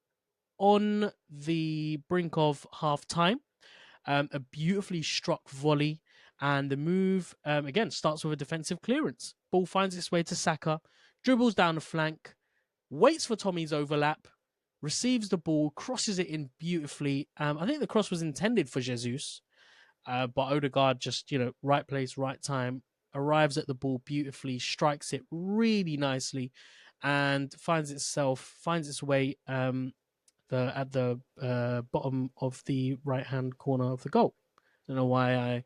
on the brink of half-time. A beautifully struck volley, and the move, again, starts with a defensive clearance. Ball finds its way to Saka, dribbles down the flank, waits for Tommy's overlap, receives the ball, crosses it in beautifully. I think the cross was intended for Jesus, but Ødegaard just, right place, right time, arrives at the ball beautifully, strikes it really nicely, and finds its way at the bottom of the right-hand corner of the goal. I don't know why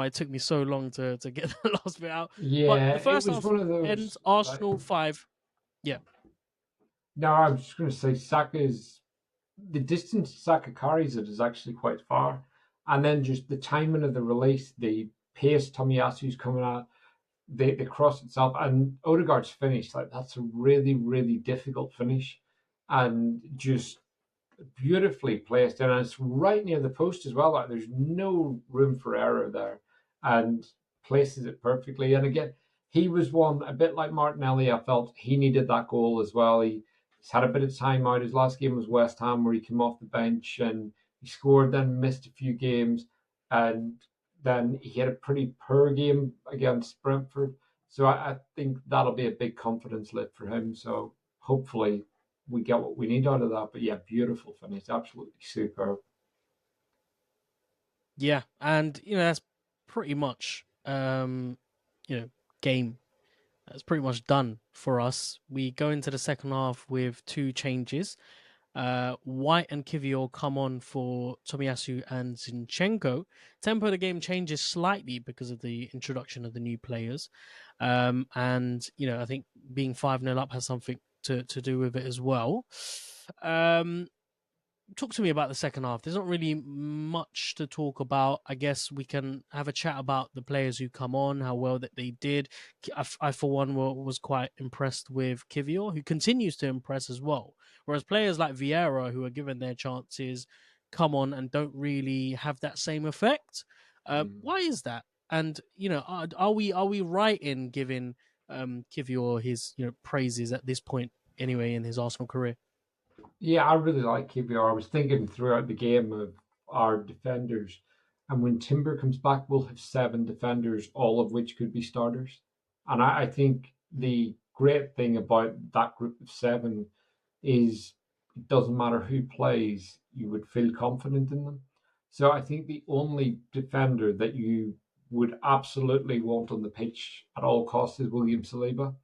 it took me so long to get the last bit out. Yeah, but the first half one of those, ends Arsenal 5. Yeah. No, I was just going to say the distance Saka carries it is actually quite far. And then just the timing of the release, the pace Tomiyasu's coming at, the cross itself, and Odegaard's finish, like that's a really, really difficult finish. And just beautifully placed. And it's right near the post as well. Like there's no room for error there. And places it perfectly. And again, he was one, a bit like Martinelli, I felt he needed that goal as well. He's had a bit of time out. His last game was West Ham, where he came off the bench and he scored, then missed a few games. And then he had a pretty poor game against Brentford. So I think that'll be a big confidence lift for him. So hopefully we get what we need out of that. But yeah, beautiful finish, absolutely superb. Yeah, and that's pretty much game. That's pretty much done for us. We go into the second half with two changes. White and Kivior come on for Tomiyasu and Zinchenko. Tempo of the game changes slightly because of the introduction of the new players. And, I think being 5-0 up has something to do with it as well. Talk to me about the second half. There's not really much to talk about. I guess we can have a chat about the players who come on, how well that they did. I for one, was quite impressed with Kivior, who continues to impress as well. Whereas players like Vieira, who are given their chances, come on and don't really have that same effect. Why is that? And are we right in giving Kivior his praises at this point anyway in his Arsenal career? Yeah, I really like KBR. I was thinking throughout the game of our defenders, and when Timber comes back, we'll have 7 defenders, all of which could be starters. And I think the great thing about that group of 7 is it doesn't matter who plays, you would feel confident in them. So I think the only defender that you would absolutely want on the pitch at all costs is William Saliba.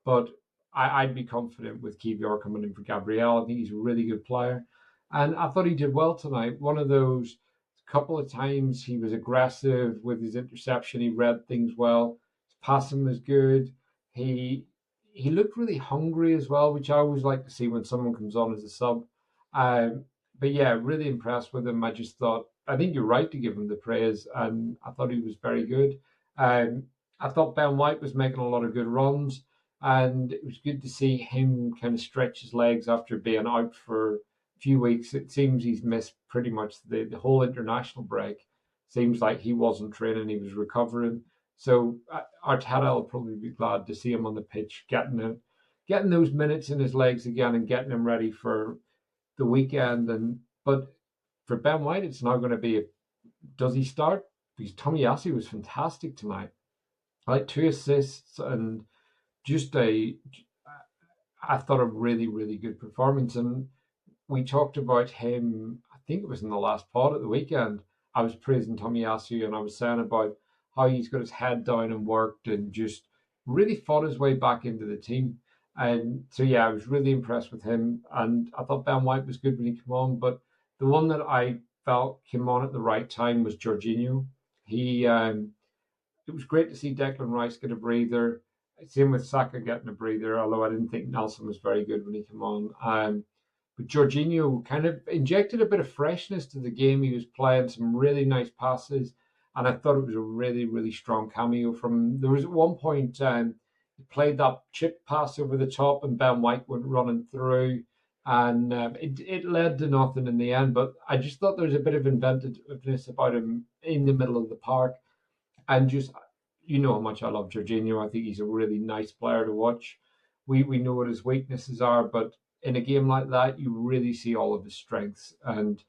But I'd be confident with Kivior coming in for Gabriel. I think he's a really good player. And I thought he did well tonight. One of those couple of times he was aggressive with his interception. He read things well. His passing was good. He looked really hungry as well, which I always like to see when someone comes on as a sub. Um, but yeah, really impressed with him. I just thought, I think you're right to give him the praise. And I thought he was very good. Um, I thought Ben White was making a lot of good runs. And it was good to see him kind of stretch his legs after being out for a few weeks. It seems he's missed pretty much the whole international break. Seems like he wasn't training, he was recovering. So Arteta will probably be glad to see him on the pitch, getting those minutes in his legs again and getting him ready for the weekend. But for Ben White, it's now going to be does he start? Because Tomiyasu was fantastic tonight. Like 2 assists and just I thought a really, really good performance. And we talked about him, I think it was in the last pod at the weekend. I was praising Tomiyasu and I was saying about how he's got his head down and worked and just really fought his way back into the team. And so, yeah, I was really impressed with him. And I thought Ben White was good when he came on. But the one that I felt came on at the right time was Jorginho. It was great to see Declan Rice get a breather. Same with Saka getting a breather, although I didn't think Nelson was very good when he came on. But Jorginho kind of injected a bit of freshness to the game. He was playing some really nice passes, and I thought it was a really, really strong cameo from him. There was at one point he played that chip pass over the top, and Ben White went running through, and it led to nothing in the end. But I just thought there was a bit of inventiveness about him in the middle of the park, and just you know how much I love Jorginho. I think he's a really nice player to watch. We know what his weaknesses are, but in a game like that, you really see all of his strengths. And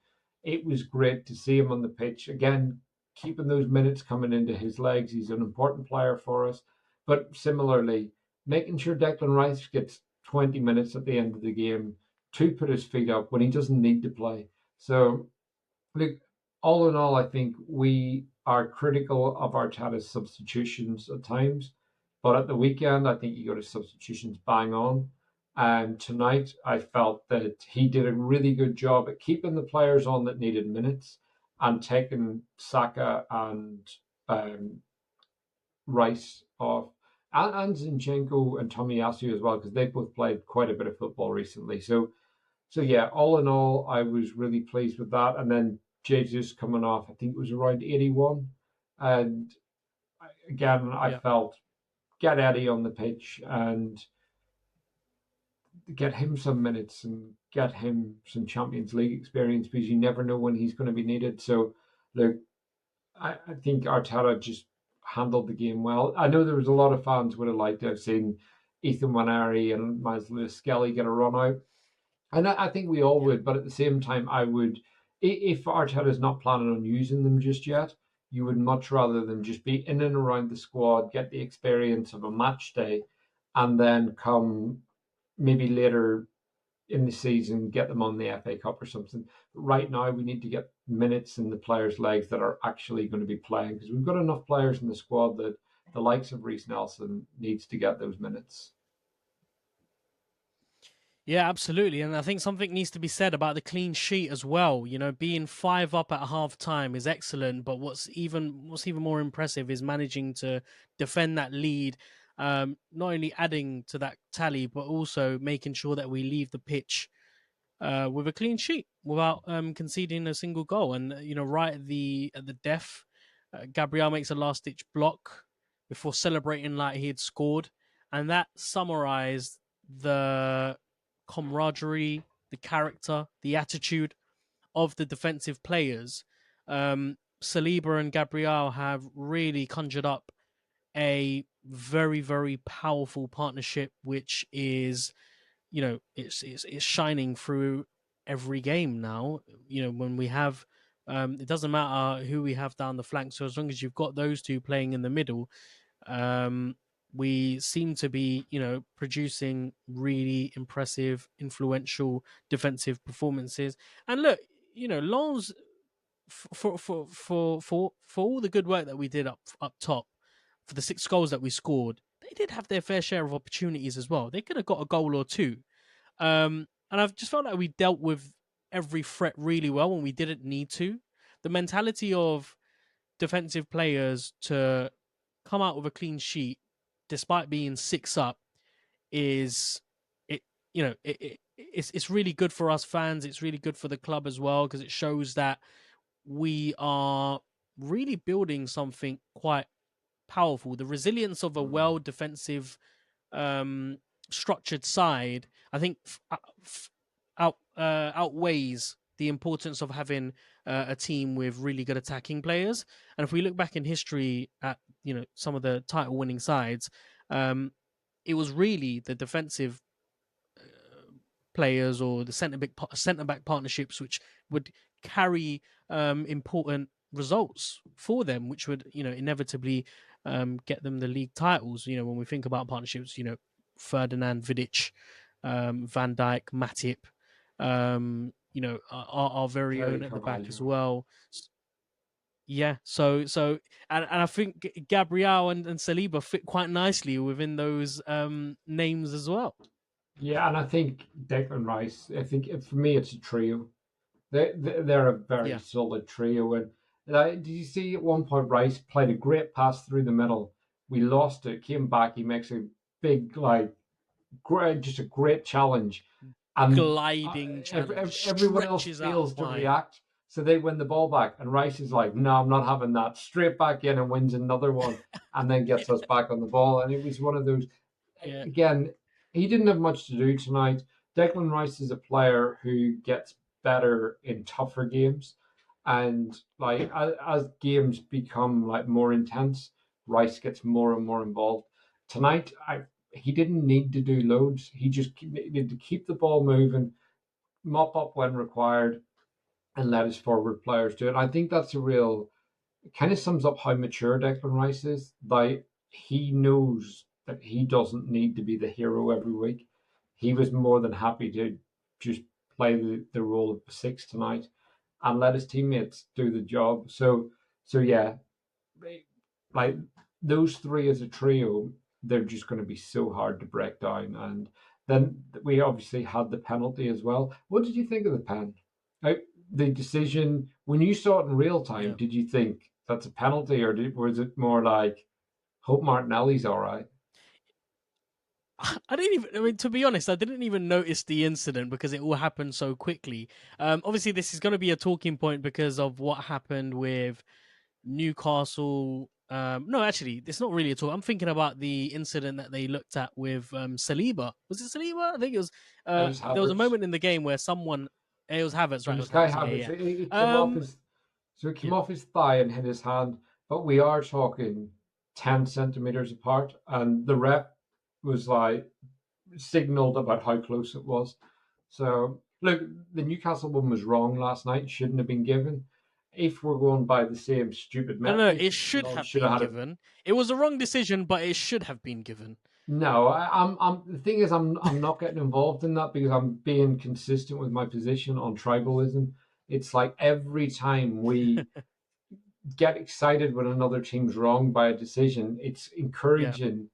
it was great to see him on the pitch. Again, keeping those minutes coming into his legs. He's an important player for us. But similarly, making sure Declan Rice gets 20 minutes at the end of the game to put his feet up when he doesn't need to play. So, look, all in all, I think we are critical of Arteta's substitutions at times, but at the weekend, I think he got his substitutions bang on. And tonight, I felt that he did a really good job at keeping the players on that needed minutes and taking Saka and Rice off, and Zinchenko and Tomiyasu as well, because they both played quite a bit of football recently. So yeah, all in all, I was really pleased with that. And then Jesus coming off, I think it was around 81. And again, I felt get Eddie on the pitch and get him some minutes and get him some Champions League experience because you never know when he's going to be needed. So, look, I think Arteta just handled the game well. I know there was a lot of fans would have liked to have seen Ethan Wanari and Miles Lewis Skelly get a run out. And I think we all would, but at the same time, I would, if Arteta's not planning on using them just yet, you would much rather them just be in and around the squad, get the experience of a match day, and then come maybe later in the season, get them on the FA Cup or something. But right now, we need to get minutes in the players' legs that are actually going to be playing, because we've got enough players in the squad that the likes of Reece Nelson needs to get those minutes. Yeah, absolutely. And I think something needs to be said about the clean sheet as well. You know, being 5 up at half time is excellent, but what's even more impressive is managing to defend that lead, not only adding to that tally, but also making sure that we leave the pitch with a clean sheet without conceding a single goal. And right at the death, Gabriel makes a last ditch block before celebrating like he had scored, and that summarized the camaraderie, the character, the attitude of the defensive players. Saliba and Gabriel have really conjured up a very, very powerful partnership, which is, it's shining through every game now. When we have, it doesn't matter who we have down the flank. So as long as you've got those two playing in the middle, we seem to be, producing really impressive, influential defensive performances. And look, Lens, for all the good work that we did up top, for the 6 goals that we scored, they did have their fair share of opportunities as well. They could have got a goal or two. And I've just felt like we dealt with every threat really well when we didn't need to. The mentality of defensive players to come out with a clean sheet despite being 6 up is it's really good for us fans. It's really good for the club as well, because it shows that we are really building something quite powerful. The resilience of a well defensive structured side, I think, outweighs the importance of having a team with really good attacking players. And if we look back in history at some of the title winning sides, it was really the defensive players or the centre back partnerships which would carry important results for them, which would inevitably get them the league titles. When we think about partnerships, Ferdinand, Vidic, Van Dijk, Matip, our very own at the back as well. Yeah, so and I think Gabriel and Saliba fit quite nicely within those names as well. Yeah, and I think Declan Rice, I think for me it's a trio. They're a very solid trio. And did you see at one point Rice played a great pass through the middle? We lost it, came back, he makes a big, just a great challenge. And gliding challenge. Everyone else fails to react. So they win the ball back. And Rice is like, no, I'm not having that. Straight back in and wins another one and then gets us back on the ball. And it was one of those, again, he didn't have much to do tonight. Declan Rice is a player who gets better in tougher games. And as games become more intense, Rice gets more and more involved. Tonight, he didn't need to do loads. He just needed to keep the ball moving, mop up when required, and let his forward players do it. I think that's it kind of sums up how mature Declan Rice is. He knows that he doesn't need to be the hero every week. He was more than happy to just play the role of the 6 tonight and let his teammates do the job. So yeah, those 3 as a trio, they're just going to be so hard to break down. And then we obviously had the penalty as well. What did you think of the pen? The decision, when you saw it in real time, did you think that's a penalty, or was it more like, hope Martinelli's all right? To be honest, I didn't even notice the incident because it all happened so quickly. Obviously, this is going to be a talking point because of what happened with Newcastle. No, actually, it's not really at all. I'm thinking about the incident that they looked at with Saliba. Was it Saliba? I think it was. There was a moment in the game where it was Havertz, right? It was Kai Havertz. It came off off his thigh and hit his hand. But we are talking 10 centimeters apart, and the ref was signaled about how close it was. So look, the Newcastle one was wrong last night. Shouldn't have been given. if we're going by the same stupid No, metric, it should Lodge have should been have had it. given. It was a wrong decision, but it should have been given. No, I'm. The thing is, I'm not getting involved in that because I'm being consistent with my position on tribalism. It's like every time we get excited when another team's wrong by a decision, it's encouraging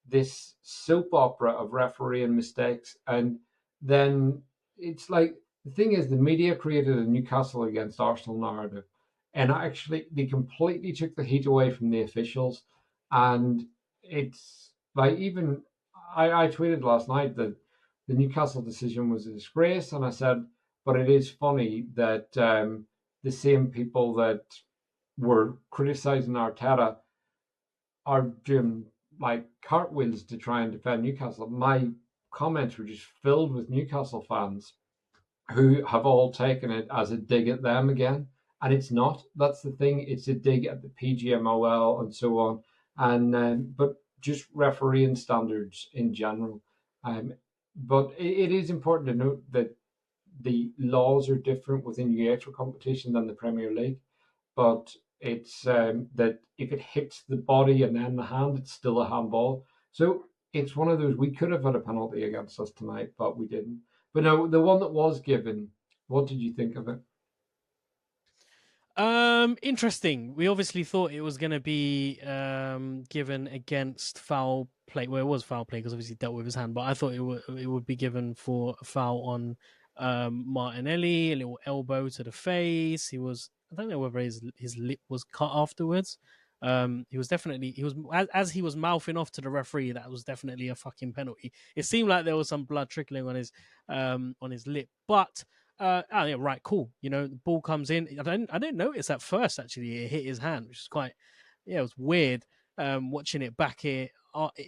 this soap opera of refereeing mistakes. And then it's like the thing is, the media created a Newcastle against Arsenal narrative, and actually they completely took the heat away from the officials. And it's like even I tweeted last night that the Newcastle decision was a disgrace, and I said, but it is funny that the same people that were criticizing Arteta are doing like cartwheels to try and defend Newcastle. My comments were just filled with Newcastle fans who have all taken it as a dig at them again. And it's not. That's the thing. It's a dig at the PGMOL and so on. And but just refereeing standards in general. But it is important to note that the laws are different within UEFA competition than the Premier League. But it's that if it hits the body and then the hand, it's still a handball. So it's one of those. We could have had a penalty against us tonight, but we didn't. But no, the one that was given, what did you think of it? Interesting. We obviously thought it was going to be given against foul play. Well, it was foul play because obviously he dealt with his hand, but I thought it would be given for a foul on Martinelli, a little elbow to the face. I don't know whether his lip was cut afterwards. He was as he was mouthing off to the referee, that was definitely a fucking penalty. It seemed like there was some blood trickling on his lip, but yeah, right, cool. The ball comes in. I didn't notice at first actually it hit his hand, which is quite, it was weird. Watching it back here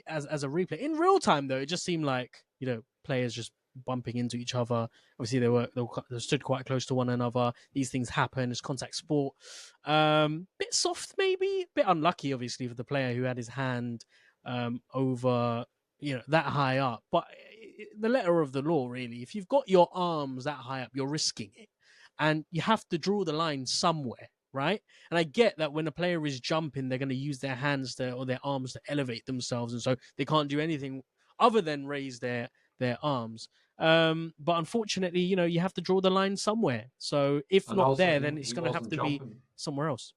as a replay in real time though, it just seemed like players just bumping into each other. Obviously they stood quite close to one another. These things happen. It's contact sport. Bit soft maybe, bit unlucky obviously for the player who had his hand over that high up, but the letter of the law really, if you've got your arms that high up, you're risking it, and you have to draw the line somewhere, right? And I get that when a player is jumping, they're going to use their hands or their arms to elevate themselves, and so they can't do anything other than raise their arms. But unfortunately, you have to draw the line somewhere. So if And not also, there, then it's going to have wasn't to be jumping. somewhere else.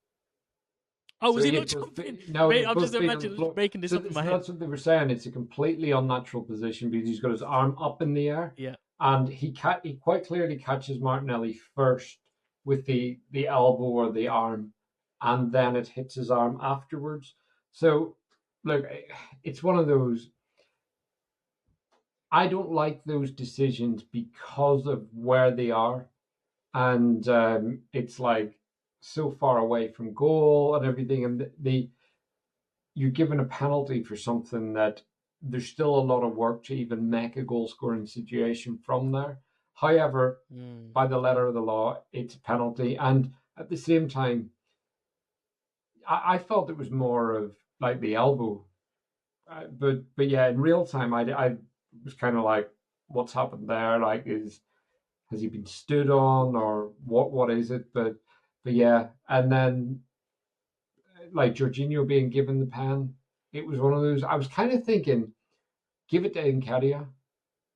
Oh, was So he he not had both jumping? no, Mate, they've I'm both just been on the imagining floor. making this So, up in so my head. that's what they were saying. It's a completely unnatural position because he's got his arm up in the air. Yeah. And he quite clearly catches Martinelli first with the elbow or the arm, and then it hits his arm afterwards. So, look, it's one of those. I don't like those decisions because of where they are, and it's like so far away from goal and everything, and you're given a penalty for something that there's still a lot of work to even make a goal scoring situation from there. However, by the letter of the law, it's a penalty. And at the same time, I felt it was more of like the elbow. But yeah, in real time, I was kind of like, what's happened there? Like, has he been stood on or what is it? But yeah, and then like Jorginho being given the pen, it was one of those. I was kind of thinking, give it to Nketiah,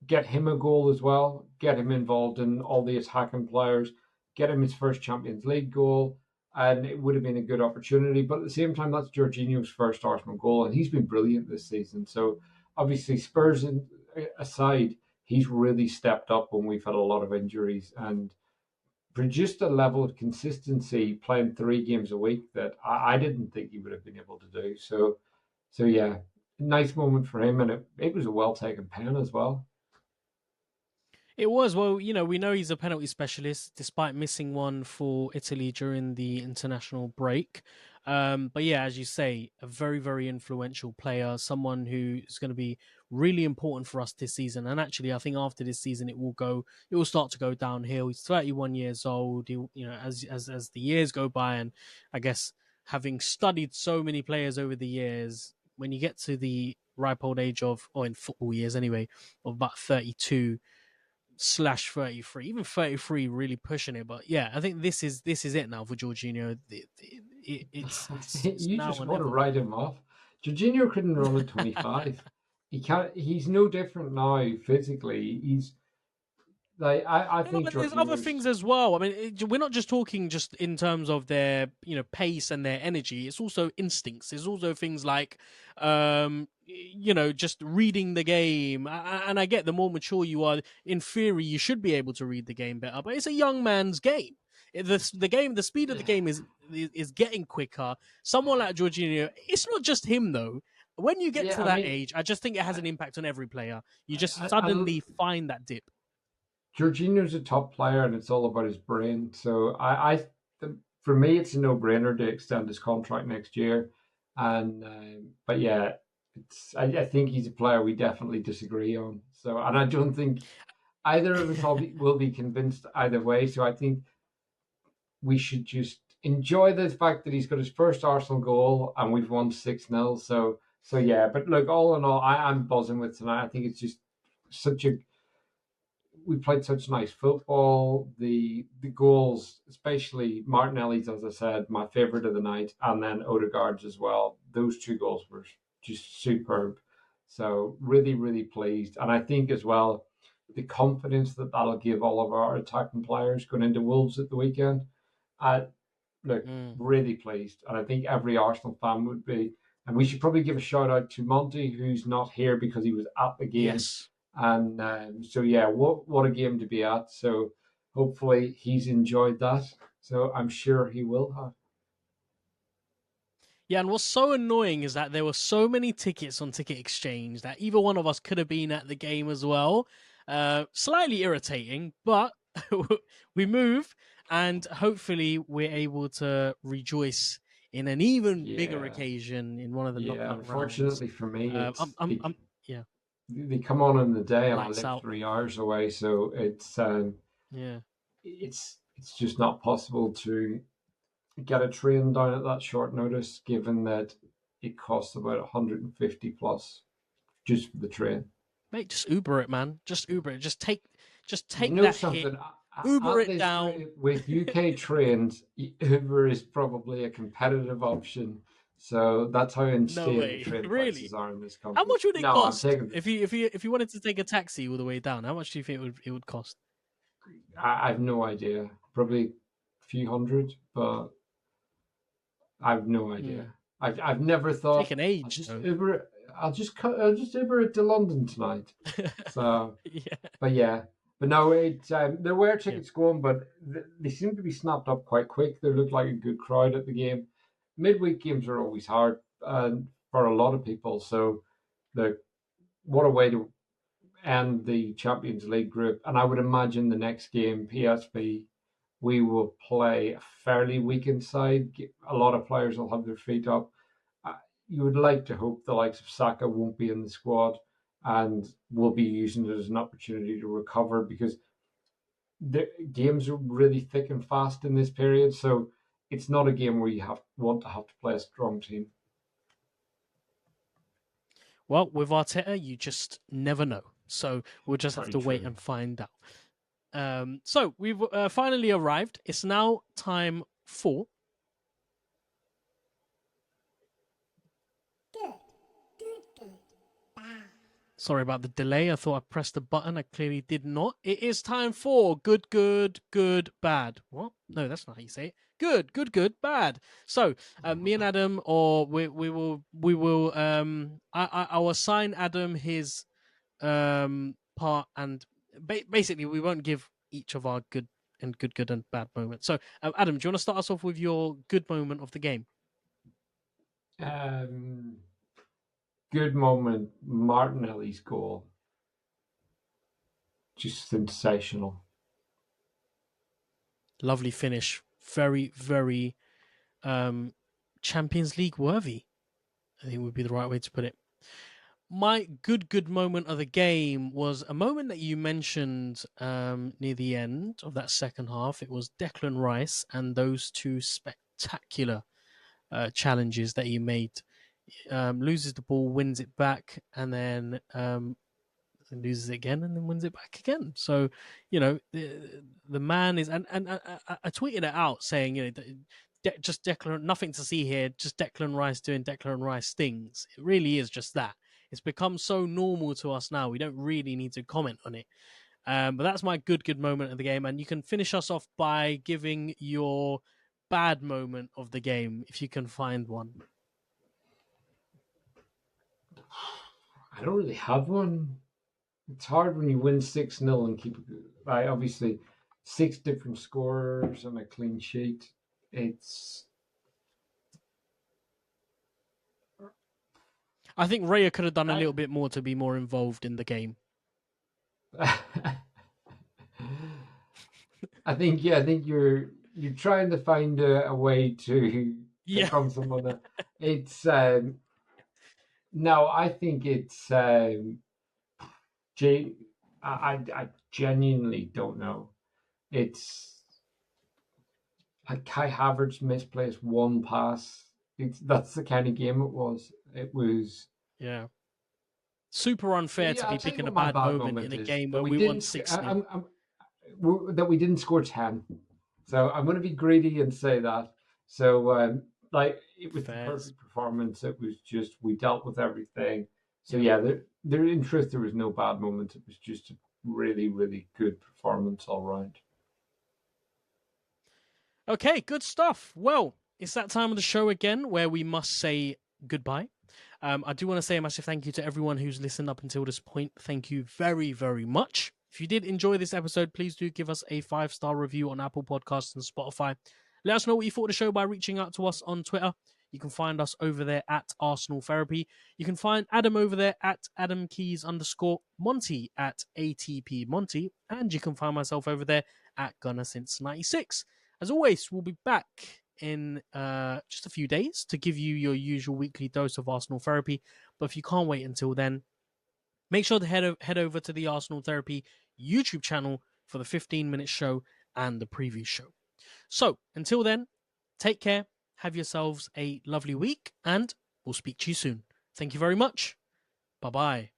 get him a goal as well, get him involved in all the attacking players, get him his first Champions League goal, and it would have been a good opportunity. But at the same time, that's Jorginho's first Arsenal goal, and he's been brilliant this season. So obviously, Spurs aside, he's really stepped up when we've had a lot of injuries and produced a level of consistency playing 3 games a week that I didn't think he would have been able to do. So yeah, nice moment for him, and it was a well taken pen as well. It was. Well, we know he's a penalty specialist, despite missing one for Italy during the international break. But yeah, as you say, a very, very influential player, someone who is going to be really important for us this season. And actually, I think after this season, it will start to go downhill. He's 31 years old. As the years go by, and I guess having studied so many players over the years, when you get to the ripe old age of, or in football years anyway, of about 32. slash 33, even 33, really pushing it. But yeah, I think this is it now for Jorginho. It's You now just or want to never. write him off. Jorginho couldn't run at 25. He can't. He's no different now physically. He's like I No, think but there's other Jorginho's. things as well. I mean, we're not just talking just in terms of their, pace and their energy. It's also instincts. There's also things like, just reading the game. And I get the more mature you are, in theory, you should be able to read the game better. But it's a young man's game. The speed of the game is getting quicker. Someone like Jorginho, it's not just him though. When you get Yeah, to I that mean, age, I just think it has an impact on every player. You just I suddenly find that dip. Jorginho's a top player, and it's all about his brain. So for me, it's a no-brainer to extend his contract next year. And but yeah, I think he's a player we definitely disagree on. So, and I don't think either of us will be convinced either way. So I think we should just enjoy the fact that he's got his first Arsenal goal and we've won 6-0. So yeah, but look, all in all, I'm buzzing with tonight. I think it's just such a we played such nice football. The goals, especially Martinelli's, as I said, my favourite of the night, and then Odegaard's as well. Those two goals were just superb. So really, really pleased, and I think as well the confidence that that'll give all of our attacking players going into Wolves at the weekend. I look Mm. really pleased, and I think every Arsenal fan would be. And we should probably give a shout out to Monty, who's not here because he was at the game. Yes. And so yeah, what a game to be at. So hopefully he's enjoyed that. So I'm sure he will have. Yeah, and what's so annoying is that there were so many tickets on Ticket Exchange that either one of us could have been at the game as well. Slightly irritating, but we move, and hopefully we're able to rejoice in an even bigger Yeah, occasion in one of the yeah. knockout rounds. Unfortunately for me, Yeah, they come on in the day, and I lights live out. 3 hours away, so Yeah. it's just not possible to get a train down at that short notice, given that it costs about 150 plus just for the train. Mate, just Uber it, man. Just Uber it. Just take You know that hit. something? Uber At it this down. rate, with UK trains, Uber is probably a competitive option. So that's how No insane the way. train Really? prices are in this How country. much would it No, I'm cost taking. if you wanted to take a taxi all the way down? How much do you think it would cost? I have no idea. Probably a few hundred, but I have no idea. Hmm. I've never thought Take an age, though. I'll just Uber it to London tonight. So, Yeah. but yeah, but no, there were Yeah. tickets going, but they seem to be snapped up quite quick. There looked like a good crowd at the game. Midweek games are always hard for a lot of people. So, what a way to end the Champions League group. And I would imagine the next game, PSV, we will play a fairly weakened side. A lot of players will have their feet up. You would like to hope the likes of Saka won't be in the squad and will be using it as an opportunity to recover, because the games are really thick and fast in this period. So it's not a game where you want to have to play a strong team. Well, with Arteta, you just never know. So we'll just have Very to wait true. and find out. So we've finally arrived. It's now time for Sorry about the delay. I thought I pressed the button. I clearly did not. It is time for good, bad. What? No, that's not how you say it. Good, bad. So, me and Adam, or we will. I'll assign Adam his part, and basically we won't give each of our good and bad moments. So, Adam, do you want to start us off with your good moment of the game? Good moment, Martinelli's goal. Just sensational. Lovely finish. Very, very Champions League worthy, I think would be the right way to put it. My good moment of the game was a moment that you mentioned near the end of that second half. It was Declan Rice and those two spectacular challenges that he made. Loses the ball, wins it back, and then and loses it again, and then wins it back again. So, the man is, and I tweeted it out saying, just Declan, nothing to see here, just Declan Rice doing Declan Rice things. It really is just that. It's become so normal to us now. We don't really need to comment on it. But that's my good moment of the game. And you can finish us off by giving your bad moment of the game, if you can find one. I don't really have one. It's hard when you win 6-0 and keep obviously 6 different scorers and a clean sheet. I think Raya could have done a little bit more to be more involved in the game. I think you're trying to find a way to become someone that it's no, I think it's I genuinely don't know. It's like Kai Havertz misplaced one pass. That's the kind of game it was. It was super unfair to be picking a bad moment in a game where we won 6-0. That we didn't score 10. So I'm going to be greedy and say that. So it was the perfect performance. It was just, we dealt with everything. So there in truth, there was no bad moment. It was just a really, really good performance all round. Okay, good stuff. Well, it's that time of the show again where we must say goodbye. I do want to say a massive thank you to everyone who's listened up until this point. Thank you very, very much. If you did enjoy this episode, please do give us a 5-star review on Apple Podcasts and Spotify. Let us know what you thought of the show by reaching out to us on Twitter. You can find us over there at Arsenal Therapy. You can find Adam over there at AdamKeys_, Monty at ATP Monty, and you can find myself over there at Gunner Since 96. As always, we'll be back in just a few days to give you your usual weekly dose of Arsenal Therapy. But if you can't wait until then, make sure to head over to the Arsenal Therapy YouTube channel for the 15-minute show and the preview show. So, until then, take care, have yourselves a lovely week, and we'll speak to you soon. Thank you very much. Bye-bye.